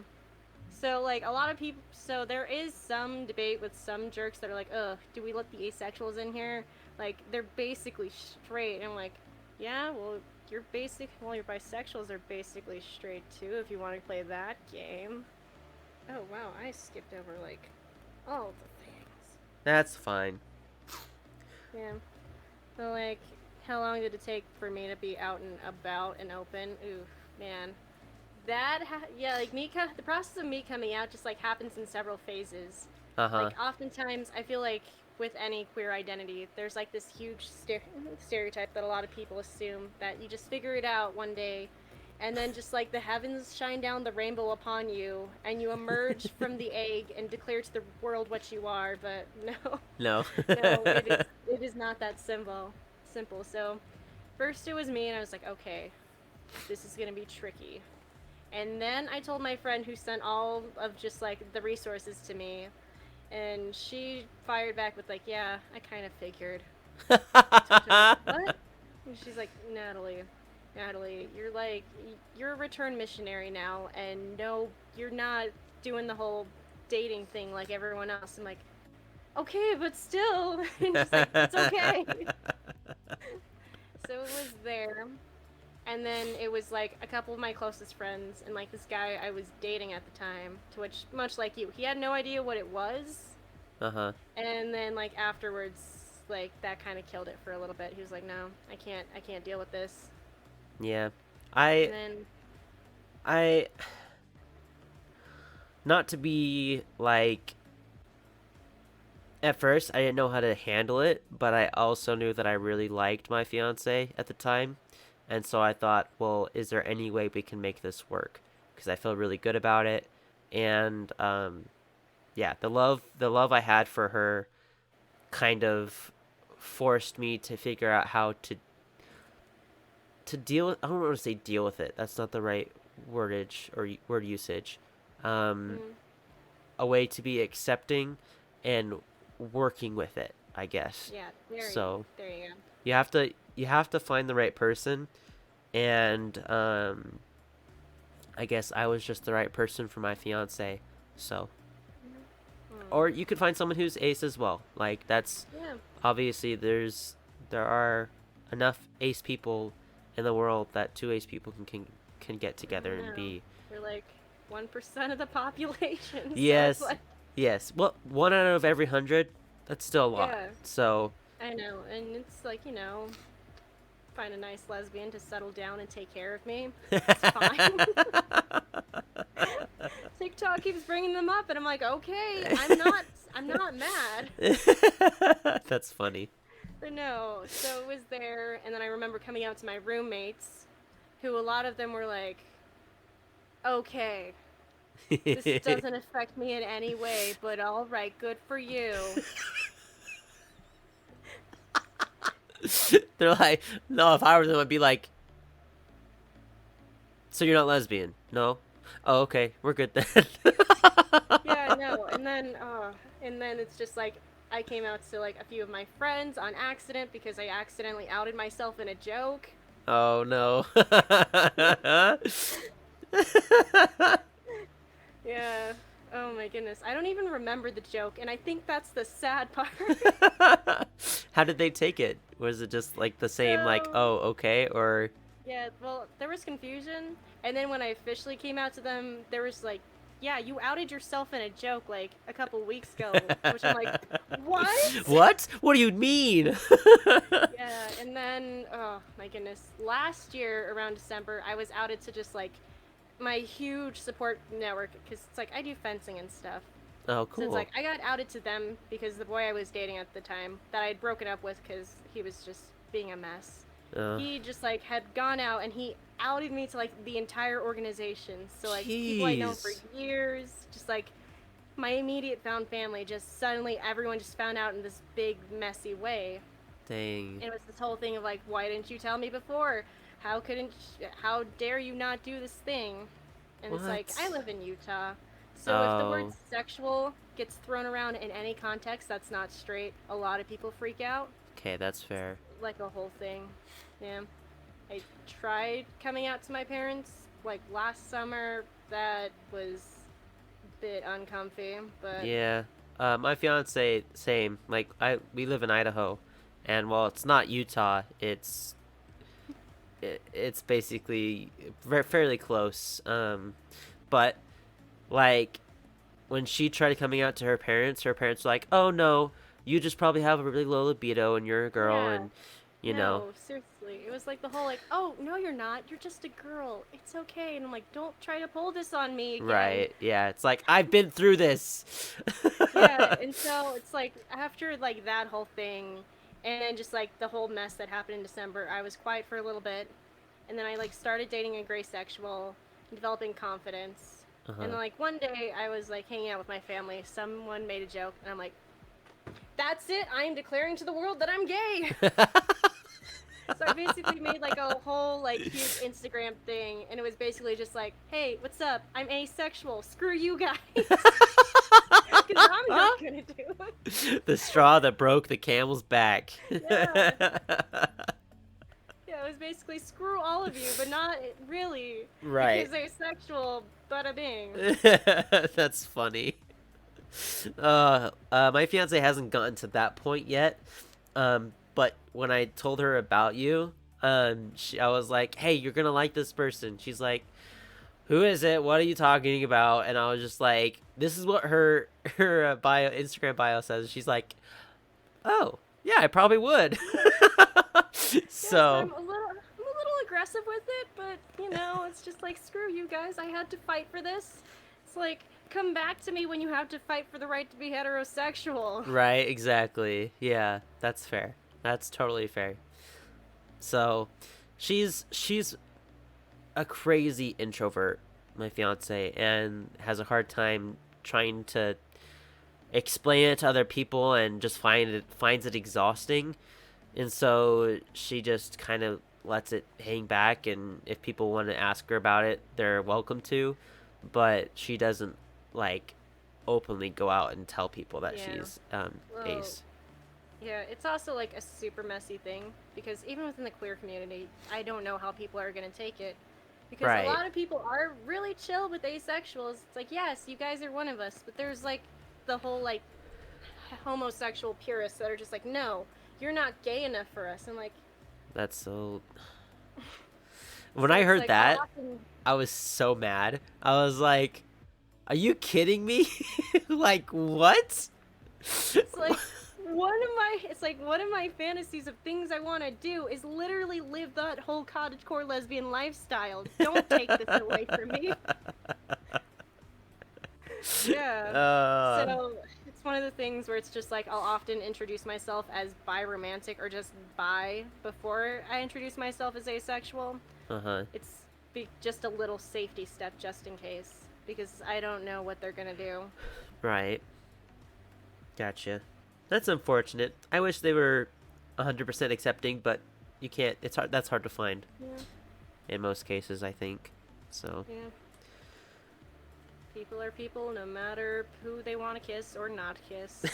So like a lot of people so there is some debate with some jerks that are like, "Ugh, do we let the asexuals in here?" Like they're basically straight. And I'm like, "Yeah, well, your bisexuals are basically straight too if you want to play that game." Oh, wow, I skipped over like all the things. That's fine. Yeah. So like how long did it take for me to be out and about and open? Ooh, man. Yeah, like the process of me coming out just like happens in several phases. Uh-huh. Like oftentimes I feel like with any queer identity, there's like this huge stereotype that a lot of people assume that you just figure it out one day and then just like the heavens shine down the rainbow upon you and you emerge from the egg and declare to the world what you are, but no. No. No, it is not that simple. So first it was me and I was like, okay, this is gonna be tricky. And then I told my friend who sent all of just like the resources to me, and she fired back with like, "Yeah, I kind of figured." To which I'm like, "What?" And she's like, Natalie, you're a return missionary now, and no, you're not doing the whole dating thing like everyone else." I'm like, "Okay, but still," and she's like, "It's okay." So it was there. And then it was like a couple of my closest friends and like this guy I was dating at the time, to which, much like you, he had no idea what it was. Uh-huh. And then like afterwards, like that kind of killed it for a little bit. He was like, "No, I can't deal with this." Yeah. And I then I not to be like at first I didn't know how to handle it, but I also knew that I really liked my fiance at the time. And so I thought, well, is there any way we can make this work? Because I feel really good about it. And yeah, the love I had for her kind of forced me to figure out how to deal with, I don't want to say deal with it. That's not the right wordage or word usage. Um mm, a way to be accepting and working with it, I guess. yeah, So, there you go. you have to find the right person, and I guess I was just the right person for my fiance. So, or Mm, you could find someone who's ace as well. Like that's yeah, obviously there are enough ace people in the world that two ace people can get I together and know. be. We're like 1% of the population, so it's Yes. like, Yes. Well, one out of every 100, that's still a lot. yeah, So, I know, and it's like, find a nice lesbian to settle down and take care of me. It's fine. TikTok keeps bringing them up, and I'm like, okay, I'm not mad. that's funny. But no, so it was there, and then I remember coming out to my roommates, who a lot of them were like, okay, this doesn't affect me in any way, but all right, good for you. They're like, no, if I were them, I'd be like, so you're not lesbian? No? Oh, okay, we're good then. Yeah, no, and then it's just like I came out to like a few of my friends on accident because I accidentally outed myself in a joke. Oh no. Yeah. Oh my goodness. I don't even remember the joke, and I think that's the sad part. How did they take it? Was it just like the same, like, So, oh, okay, or yeah, well, there was confusion, and then when I officially came out to them, there was like, "Yeah, you outed yourself in a joke like a couple weeks ago," to which I'm like, "What?" what? What do you mean? Yeah, and then, oh my goodness, last year around December, I was outed to just like my huge support network because it's like I do fencing and stuff. Oh, So it's cool. like I got outed to them because the boy I was dating at the time that I'd broken up with because he was just being a mess. Uh, He just like had gone out and he outed me to like the entire organization. So like people I'd known for Jeez. years, just like my immediate found family, just suddenly everyone just found out in this big messy way. Dang. And it was this whole thing of like, why didn't you tell me before? How dare you not do this thing? And it's like, I What? live in Utah. So if the word Oh, sexual gets thrown around in any context that's not straight, a lot of people freak out. okay, that's It's fair. like a whole thing. Yeah. I tried coming out to my parents like last summer. That was a bit uncomfy, but Yeah. My fiance, same. Like, we live in Idaho, and while it's not Utah, it's basically fairly close. But like when she tried coming out to her parents were like, "Oh no, you just probably have a really low libido and you're a girl yeah. and you know? No, seriously. It was like the whole like, oh, no, you're not. You're just a girl. It's okay. And I'm like, don't try to pull this on me again. Right. Yeah. It's like I've been through this. Yeah, and so it's like after like that whole thing and then just like the whole mess that happened in December, I was quiet for a little bit and then I like started dating a gray sexual, developing confidence. And Uh-huh. then like one day I was like hanging out with my family. Someone made a joke and I'm like, "That's it. I am declaring to the world that I'm gay." So I basically made like a whole like huge Instagram thing and it was basically just like, "Hey, what's up? I'm asexual. Screw you guys." Cuz I'm not going to do it. The straw that broke the camel's back. Yeah. Yeah, it was basically screw all of you, but not really, Right. because asexual, bada bing. That's funny. My fiance hasn't gotten to that point yet. But when I told her about you, I was like, "Hey, you're gonna like this person." She's like, "Who is it? What are you talking about?" And I was just like, "This is what her bio Instagram bio says." She's like, "Oh, yeah, I probably would." Yes, So, I'm a little aggressive with it, but you know, it's just like screw you guys. I had to fight for this. It's like come back to me when you have to fight for the right to be heterosexual. right, exactly. Yeah, that's fair. That's totally fair. So, she's a crazy introvert, my fiance, and has a hard time trying to explain it to other people and just finds it exhausting. And so she just kind of lets it hang back, and if people want to ask her about it, they're welcome to, but she doesn't like openly go out and tell people that Yeah. she's Well, ace. yeah, it's also like a super messy thing because even within the queer community, I don't know how people are going to take it. Because a Right. lot of people are really chill with asexuals. It's like, yes, you guys are one of us, but there's like the whole like homosexual purists that are just like, no, you're not gay enough for us. And like, That's so When so I it's heard like, I'll that, often, I was so mad. I was like, "Are you kidding me?" Like, what? it's like, it's like one of my fantasies of things I want to do is literally live that whole cottagecore lesbian lifestyle. Don't take this away from me. Yeah. uh, So it's one of the things where it's just like I'll often introduce myself as bi romantic or just bi before I introduce myself as asexual. uh-huh. It's just a little safety step just in case because I don't know what they're gonna do. Right. Gotcha. That's unfortunate. I wish they were 100% accepting, but you can't. It's hard. That's hard to find Yeah, in most cases, I think. So, yeah. People are people no matter who they want to kiss or not kiss.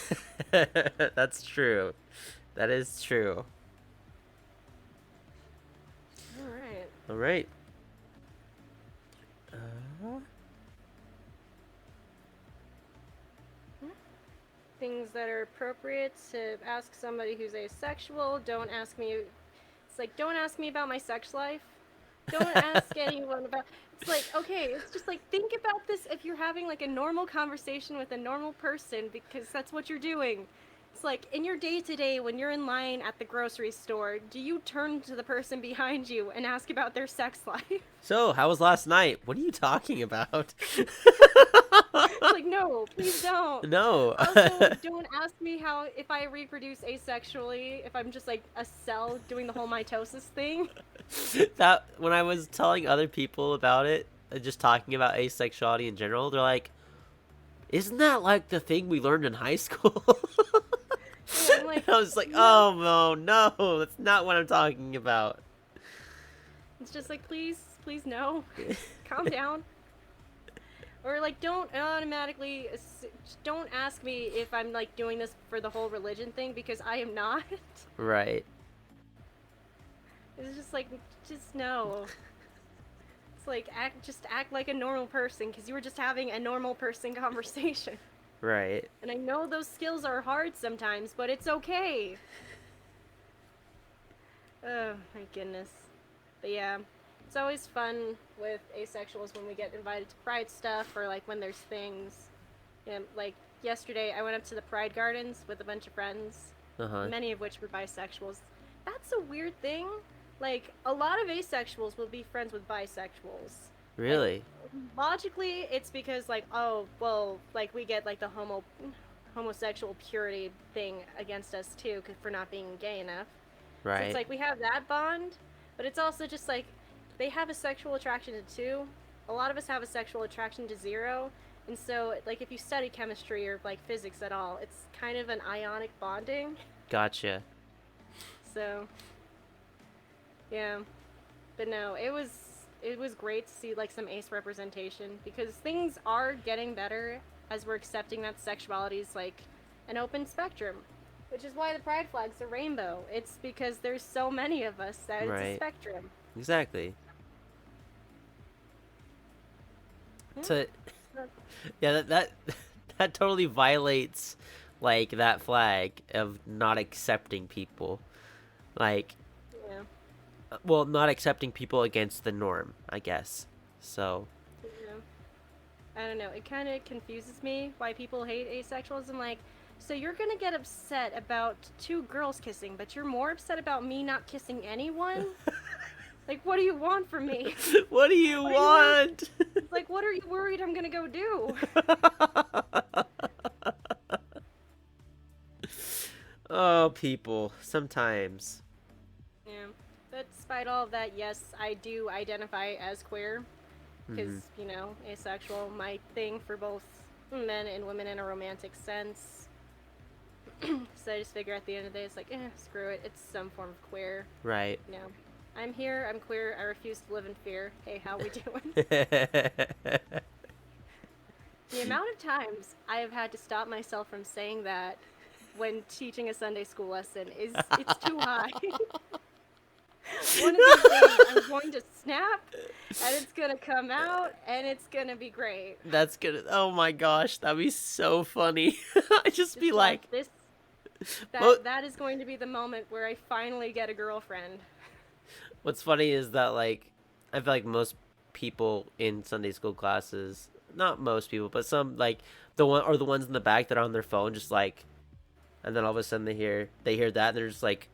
that's true. That is true. All right. All right. Uh, Things that are appropriate to ask somebody who's asexual. Don't ask me. It's like don't ask me about my sex life. Don't ask anyone about. It's like okay. It's just like think about this if you're having like a normal conversation with a normal person because that's what you're doing. It's like in your day to day when you're in line at the grocery store, do you turn to the person behind you and ask about their sex life? so, how was last night? What are you talking about? It's like no, please don't. No. Also, don't ask me how if I reproduce asexually, if I'm just like a cell doing the whole mitosis thing. That when I was telling other people about it, just talking about asexuality in general, they're like, "Isn't that like the thing we learned in high school?" Yeah, I'm like, I was like, no. "Oh no, that's not what I'm talking about." It's just like, please, please, no. Calm down. Or like, don't automatically, don't ask me if I'm like doing this for the whole religion thing because I am not. Right. It's just like, just no. It's like, just act like a normal person because you were just having a normal person conversation. Right. And I know those skills are hard sometimes, but it's okay. Oh my goodness. But yeah, it's always fun with asexuals when we get invited to Pride stuff or like when there's things. Yeah, like yesterday I went up to the Pride Gardens with a bunch of friends, Uh huh. many of which were bisexuals. that's a weird thing. Like, a lot of asexuals will be friends with bisexuals. Like, Really? logically, it's because, like, oh, well, like, we get, like, the homosexual purity thing against us, too, for not being gay enough. So it's Right. like we have that bond, but it's also just like they have a sexual attraction to two. A lot of us have a sexual attraction to zero. And so, like, if you study chemistry or, like, physics at all, it's kind of an ionic bonding. Gotcha. So, yeah. But no, it was great to see like some ace representation because things are getting better as we're accepting that sexuality is like an open spectrum, which is why the pride flag's a rainbow. It's because there's so many of us that it's a Right. spectrum. Exactly. Yeah. To yeah, that that totally violates like that flag of not accepting people. Like, Yeah. well, not accepting people against the norm, I guess. So, Yeah. I don't know. It kind of confuses me why people hate asexuals. I'm like, so you're gonna get upset about two girls kissing, but you're more upset about me not kissing anyone? Like, what do you want from me? what do you What do you want? want? Like, what are you worried I'm gonna go do? Oh, people, sometimes. Yeah. But despite all of that, yes, I do identify as queer. Because, Mhm. asexual, my thing for both men and women in a romantic sense. So I just figure at the end of the day, it's like, screw it. It's some form of queer. Right. You know, I'm here, I'm queer, I refuse to live in fear. Hey, how we doing? The amount of times I have had to stop myself from saying that when teaching a Sunday school lesson it's too high. One of these days I'm going to snap and it's gonna come out and it's gonna be great. That's gonna. Oh my gosh, that'd be so funny. I just be Just like like, this well, that is going to be the moment where I finally get a girlfriend. what's funny is that like, I feel like most people in Sunday school classes, not most people, but some like the ones in the back that are on their phone, just like, and then all of a sudden they hear that and they're just like,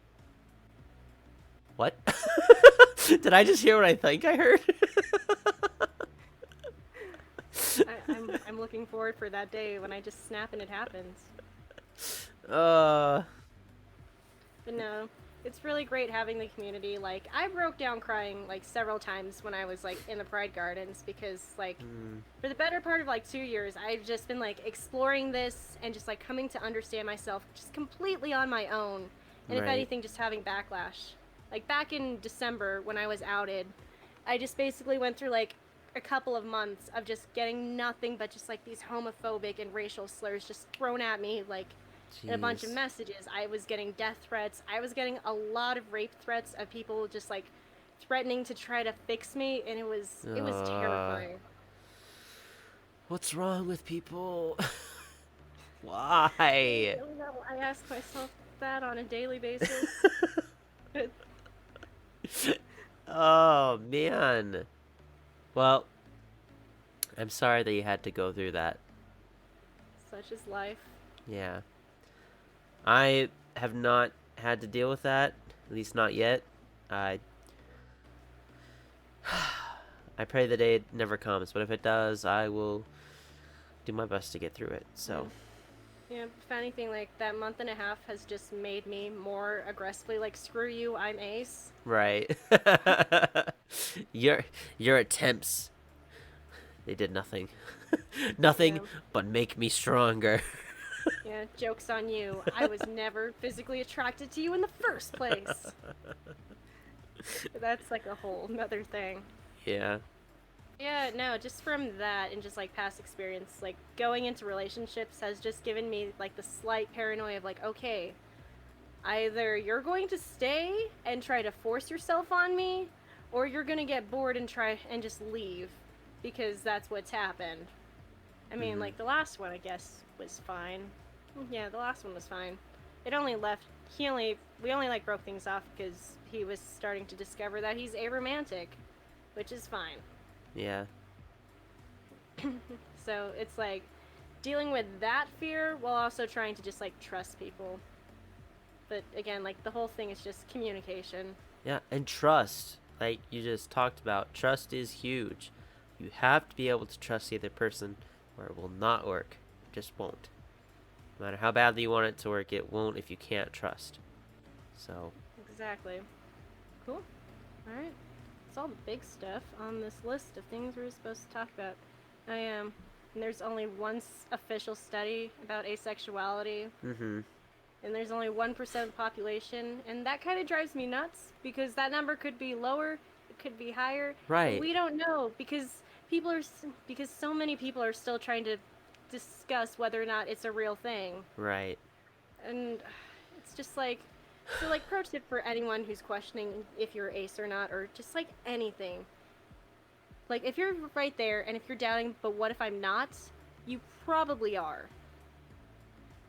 what? Did I just hear what I think I heard? I'm looking forward for that day when I just snap and it happens. uh, But no, it's really great having the community. Like, I broke down crying like several times when I was like in the Pride Gardens because like mm, for the better part of like 2 years, I've just been like exploring this and just like coming to understand myself just completely on my own. And if right. anything, just having backlash. Like back in December when I was outed, I just basically went through like a couple of months of just getting nothing but just like these homophobic and racial slurs just thrown at me like in a bunch of Jeez. messages. I was getting death threats. I was getting a lot of rape threats of people just like threatening to try to fix me, and it was Uh, terrifying. what's wrong with people? I Why? really know. I ask myself that on a daily basis. Oh man. Well, I'm sorry that you had to go through that. Such is life. Yeah. I have not had to deal with that, at least not yet. I I pray the day it never comes, but if it does, I will do my best to get through it. Yeah. So, Yeah, if anything, like that month and a half has just made me more aggressively like, screw you, I'm ace. right. your your attempts, they did nothing. Nothing Yeah. but make me stronger. Yeah, joke's on you. I was never physically attracted to you in the first place. That's like a whole nother thing. Yeah. Yeah, no, just from that and just like past experience, like going into relationships has just given me like the slight paranoia of like, okay, either you're going to stay and try to force yourself on me, or you're gonna get bored and try and just leave because that's what's happened. I mean, Mhm. like the last one, I guess, was fine. Yeah, the last one was fine. It only left. We only like broke things off because he was starting to discover that he's aromantic, which is fine. Yeah. So it's like dealing with that fear while also trying to just like trust people. But again, like the whole thing is just communication. Yeah, and trust, like you just talked about, trust is huge. You have to be able to trust the other person, or it will not work. It just won't. No matter how badly you want it to work, it won't if you can't trust. So, Exactly. Cool. All right. It's all the big stuff on this list of things we're supposed to talk about. I am. And there's only one official study about asexuality, mm-hmm. and there's only 1% of the population, and that kind of drives me nuts because that number could be lower, it could be higher, but Right, we don't know because people are because so many people are still trying to discuss whether or not it's a real thing, right. and it's just like so like pro tip for anyone who's questioning if you're ace or not or just like anything, like if you're right there and if you're doubting but what if I'm not, you probably are.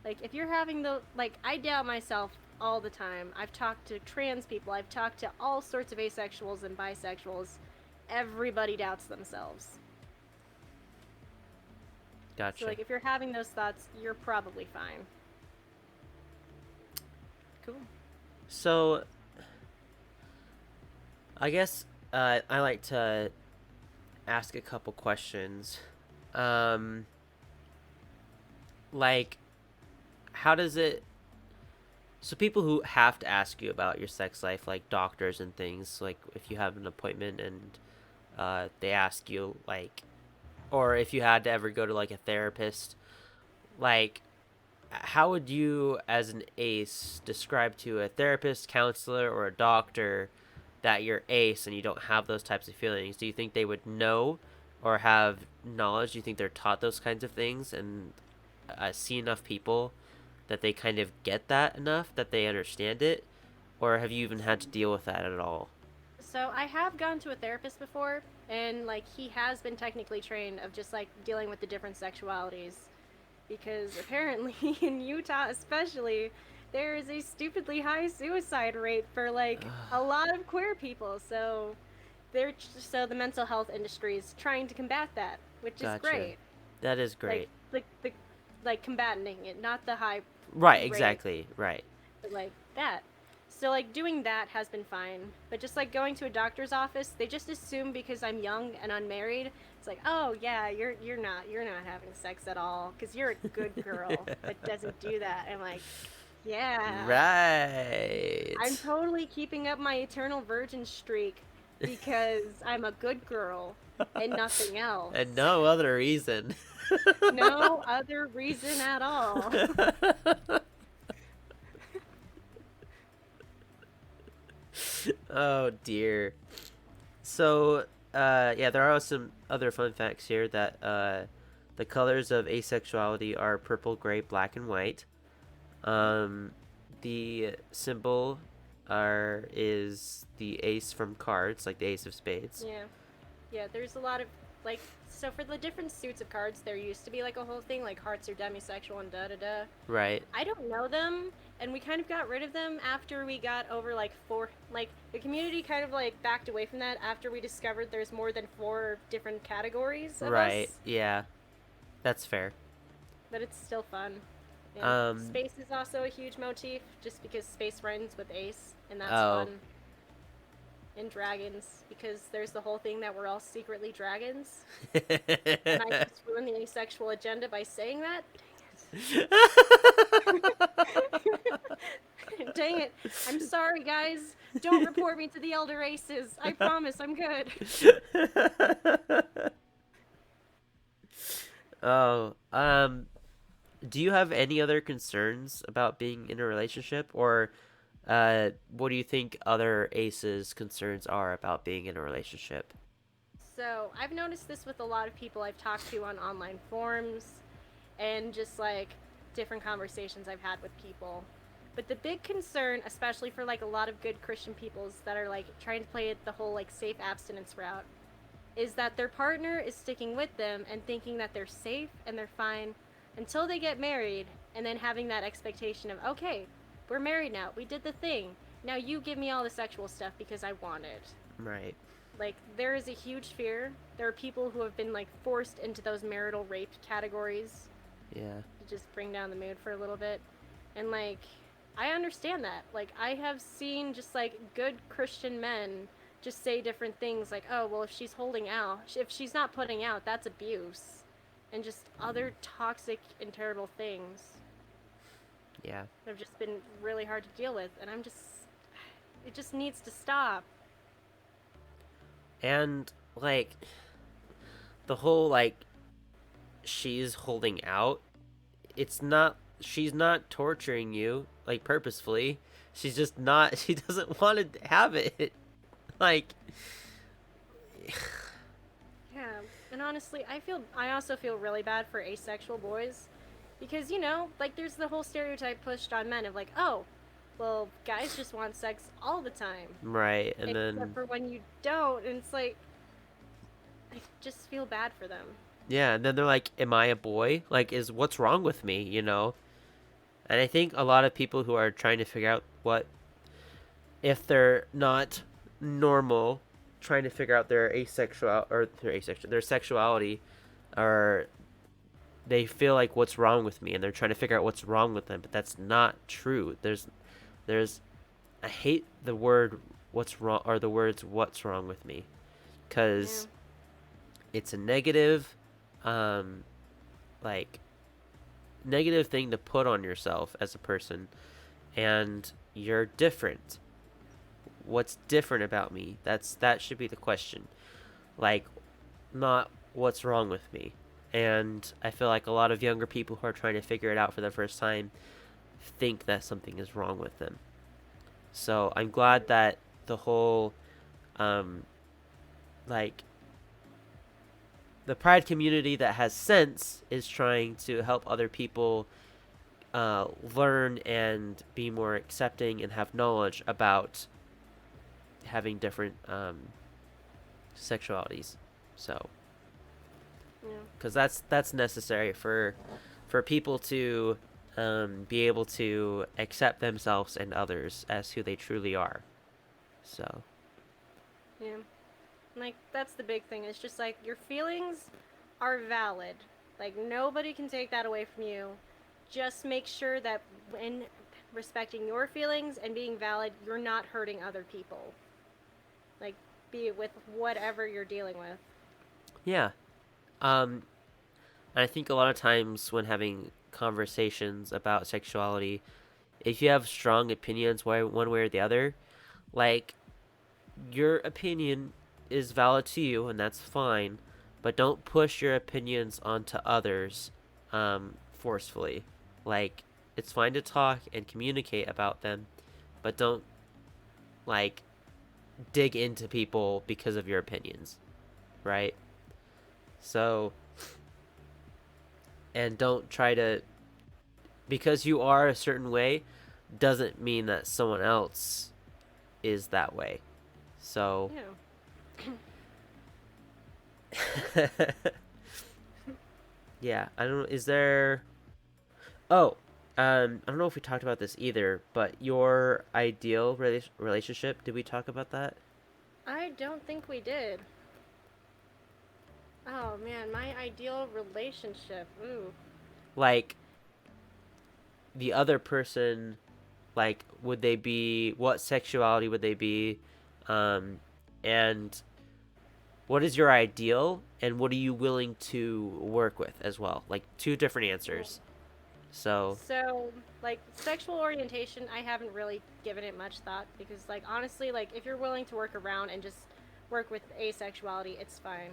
Like, if you're having the, like, I doubt myself all the time. I've talked to trans people, I've talked to all sorts of asexuals and bisexuals. Everybody doubts themselves. So, Gotcha. like, if you're having those thoughts, you're probably fine. Cool. So, I guess I like to ask a couple questions. Um, like, how does it. So, people who have to ask you about your sex life, like doctors and things, like if you have an appointment and they ask you, like, or if you had to ever go to like a therapist, like, how would you, as an ace, describe to a therapist, counselor, or a doctor that you're ace and you don't have those types of feelings? Do you think they would know or have knowledge? Do you think they're taught those kinds of things and see enough people that they kind of get that enough that they understand it? Or have you even had to deal with that at all? So, I have gone to a therapist before, and, like, he has been technically trained of just, like, dealing with the different sexualities. Because apparently, in Utah especially, there is a stupidly high suicide rate for, like, a lot of queer people. So, so the mental health industry is trying to combat that, which is Gotcha. great. That is Like great. the like combating it, not the high Right, rate, exactly. Right. but like that. So like doing that has been fine, but just like going to a doctor's office, they just assume because I'm young and unmarried, it's like, oh yeah, you're not having sex at all because you're a good girl that doesn't do that. I'm like, yeah, I'm Right. totally keeping up my eternal virgin streak because I'm a good girl and nothing And else. no other reason. No other reason at all. Oh dear. So, yeah, there are some other fun facts here that the colors of asexuality are purple, gray, black, and white. Um, the symbol is the ace from cards, like the ace of spades. Yeah. Yeah, there's a lot of like so for the different suits of cards there used to be like a whole thing like hearts are demisexual and da da da. Right. I don't know them and we kind of got rid of them after we got over like four like the community kind of like backed away from that after we discovered there's more than four different categories of Right. us, Yeah. That's fair. but it's still fun. Yeah. Um. Space is also a huge motif just because space rhymes with ace and that's Oh. fun. And dragons because there's the whole thing that we're all secretly dragons. And I just ruined the asexual agenda by saying that? Dang it. I'm sorry, guys. Don't report me to the Elder Aces. I promise I'm good. Oh. Do you have any other concerns about being in a relationship, or what do you think other aces' concerns are about being in a relationship? So, I've noticed this with a lot of people I've talked to on online forums and just like different conversations I've had with people. But the big concern, especially for like a lot of good Christian peoples that are like trying to play it the whole like safe abstinence route, is that their partner is sticking with them and thinking that they're safe and they're fine until they get married and then having that expectation of, okay, we're married now. We did the thing. Now you give me all the sexual stuff because I want it. Right. Like, there is a huge fear. There are people who have been, like, forced into those marital rape categories Yeah. to just bring down the mood for a little bit. And, like, I understand that. Like, I have seen just like good Christian men just say different things like, oh, well, if she's holding out, if she's not putting out, that's abuse. And just other toxic and terrible things Yeah. that have just been really hard to deal with. And I'm just, it just needs to stop. And like the whole like she's holding out, it's not she's not torturing you like purposefully. She's just not she doesn't want to have it. Like Yeah. And honestly, I also feel really bad for asexual boys because, like there's the whole stereotype pushed on men of like, oh, well, guys just want sex all the time. right, and Except then for when you don't, and it's like I just feel bad for them. yeah, and then they're like, "Am I a boy? Like, is what's wrong with me?" You know. And I think a lot of people who are trying to figure out what if they're not normal, trying to figure out their sexuality, or they feel like what's wrong with me, and they're trying to figure out what's wrong with them, but that's not true. There's I hate the word what's wrong or the words what's wrong with me Yeah. because it's a negative um like negative thing to put on yourself as a person, and you're different. What's different about me? That should be the question. Like, not what's wrong with me. And I feel like a lot of younger people who are trying to figure it out for the first time think that something is wrong with them. So I'm glad that the whole um like the pride community that has sense is trying to help other people learn and be more accepting and have knowledge about having different sexualities. So, Yeah. because that's necessary for people to be able to accept themselves and others as who they truly are. So, Yeah. Like that's the big thing. It's just like your feelings are valid. Like nobody can take that away from you. Just make sure that when respecting your feelings and being valid, you're not hurting other people. Like be it with whatever you're dealing with. yeah. Um, I think a lot of times when having conversations about sexuality, if you have strong opinions one way or the other, like your opinion is valid to you and that's fine, but don't push your opinions onto others forcefully. Like it's fine to talk and communicate about them, but don't like dig into people because of your opinions, right? So, and don't try to because you are a certain way doesn't mean that someone else is that way. So, Yeah. yeah, I don't know. Is there? Oh, I don't know if we talked about this either, but your ideal relationship. Did we talk about that? I don't think we did. Oh man, my ideal relationship. Ooh. Like the other person, like would they be? What sexuality would they be? Um, and what is your ideal, and what are you willing to work with as well? Like two different answers. So, So, like, sexual orientation, I haven't really given it much thought because, like, honestly, like, if you're willing to work around and just work with asexuality, it's fine.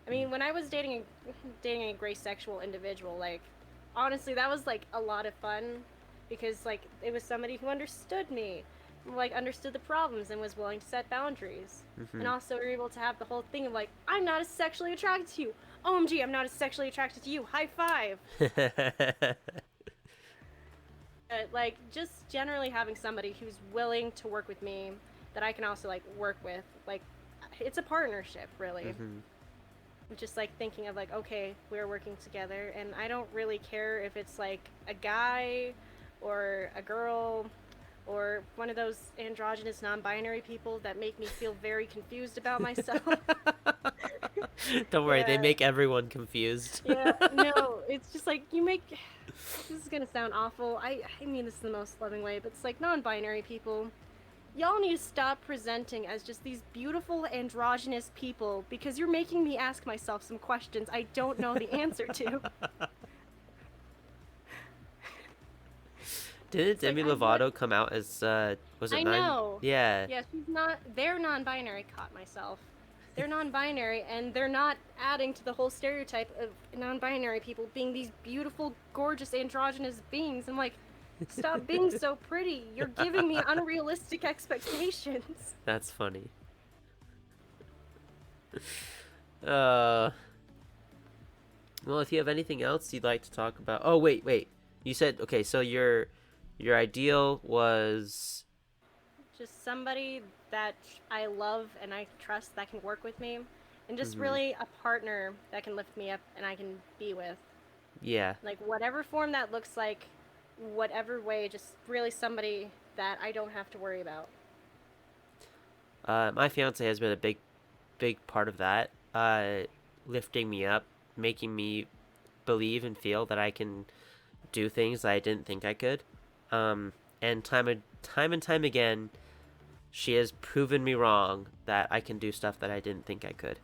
I mean, when I was dating a gray sexual individual, like, honestly, that was like a lot of fun because, like, it was somebody who understood me, like, understood the problems and was willing to set boundaries. And mm-hmm. also, we were able to have the whole thing of, like, I'm not as sexually attracted to you. OMG, I'm not as sexually attracted to you. High five. Like just generally having somebody who's willing to work with me that I can also like work with, like it's a partnership really. mm-hmm. Just like thinking of like, okay, we're working together, and I don't really care if it's like a guy or a girl or one of those androgynous non-binary people that make me feel very confused about myself. Don't worry, they Yeah. make everyone confused. Yeah, no, it's just like you make. This is gonna sound awful. I mean this in the most loving way, but it's like non-binary people. Y'all need to stop presenting as just these beautiful androgynous people because you're making me ask myself some questions I don't know the answer to. Didn't It's like Demi I what Lovato come out as was it I nine? know. Yeah. Yeah, she's not. They're non-binary. Caught myself. They're non-binary, and they're not adding to the whole stereotype of non-binary people being these beautiful, gorgeous, androgynous beings. I'm like, stop being so pretty. You're giving me unrealistic expectations. That's funny. Uh well, if you have anything else you'd like to talk about. Oh, wait. You said okay, so your ideal was Just somebody that I love and I trust that can work with me, and just mhm. really a partner that can lift me up and I can be with. Yeah. Like, whatever form that looks like, whatever way, just really somebody that I don't have to worry about. My fiance has been a big part of that. Lifting me up, making me believe and feel that I can do things that I didn't think I could. And time and time again, she has proven me wrong that I can do stuff that I didn't think I could.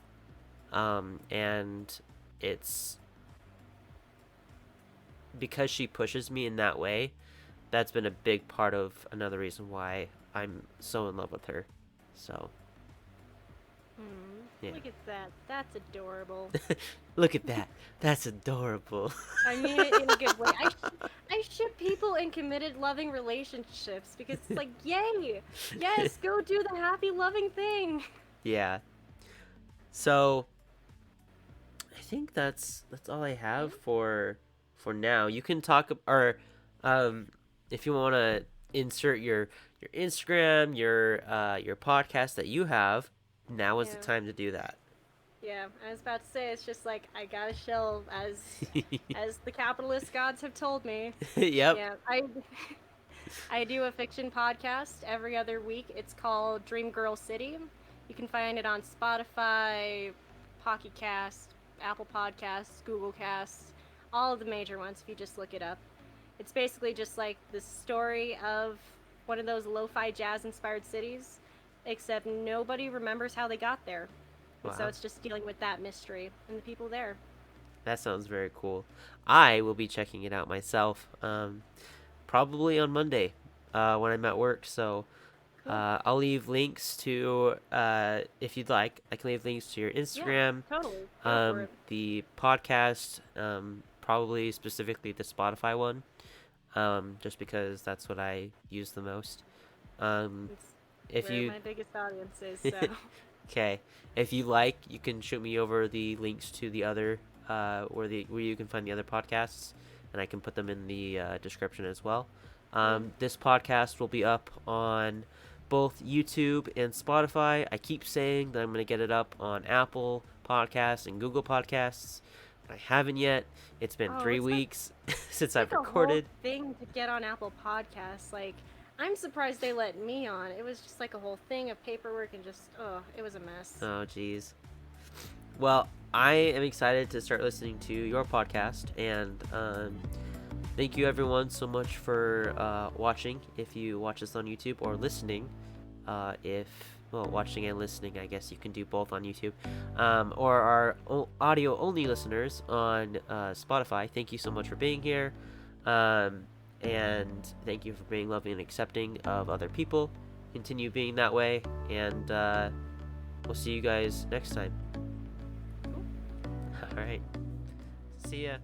And it's because she pushes me in that way. That's been a big part of another reason why I'm so in love with her. So yeah. Look at that. That's adorable. Look at that. That's adorable. I mean it in a good way. I ship people in committed, loving relationships because it's like, yay! Yes, go do the happy, loving thing. Yeah. So I think that's all I Yeah. have for now. You can talk or um if you want to insert your Instagram, your podcast that you have, now is the Yeah. time to do that. Yeah. I was about to say it's just like I gotta shelve as the capitalist gods have told me. Yep. Yeah. I do a fiction podcast every other week. It's called Dream Girl City. You can find it on Spotify, Pocket Cast, Apple Podcasts, Google Casts, all of the major ones if you just look it up. It's basically just like the story of one of those lo-fi jazz inspired cities, except nobody remembers how they got there. And so Wow. it's just dealing with that mystery and the people there. That sounds very cool. I will be checking it out myself. Probably on Monday, when I'm at work. So Cool. I'll leave links to, if you'd like, I can leave links to your Yeah, Instagram, totally. Go for it. the podcast, probably specifically the Spotify one, just because that's what I use the most. Um, It's if where you, my biggest audience is, so. okay, if you like, you can shoot me over the links to the other, where you can find the other podcasts, and I can put them in the description as well. Cool. This podcast will be up on both YouTube and Spotify. I keep saying that I'm going to get it up on Apple Podcasts and Google Podcasts, but I haven't yet. It's been Oh, 3 weeks since it's like I've a whole recorded. thing to get on Apple Podcasts. Like, I'm surprised they let me on. It was just like a whole thing of paperwork and just, oh, it was a mess. Oh, jeez. Well, I am excited to start listening to your podcast, and thank you everyone so much for watching. If you watch this on YouTube or listening, if well, watching and listening, I guess you can do both on YouTube, or our audio only listeners on Spotify. Thank you so much for being here, and thank you for being loving and accepting of other people. Continue being that way, and we'll see you guys next time. Cool. All right. See ya.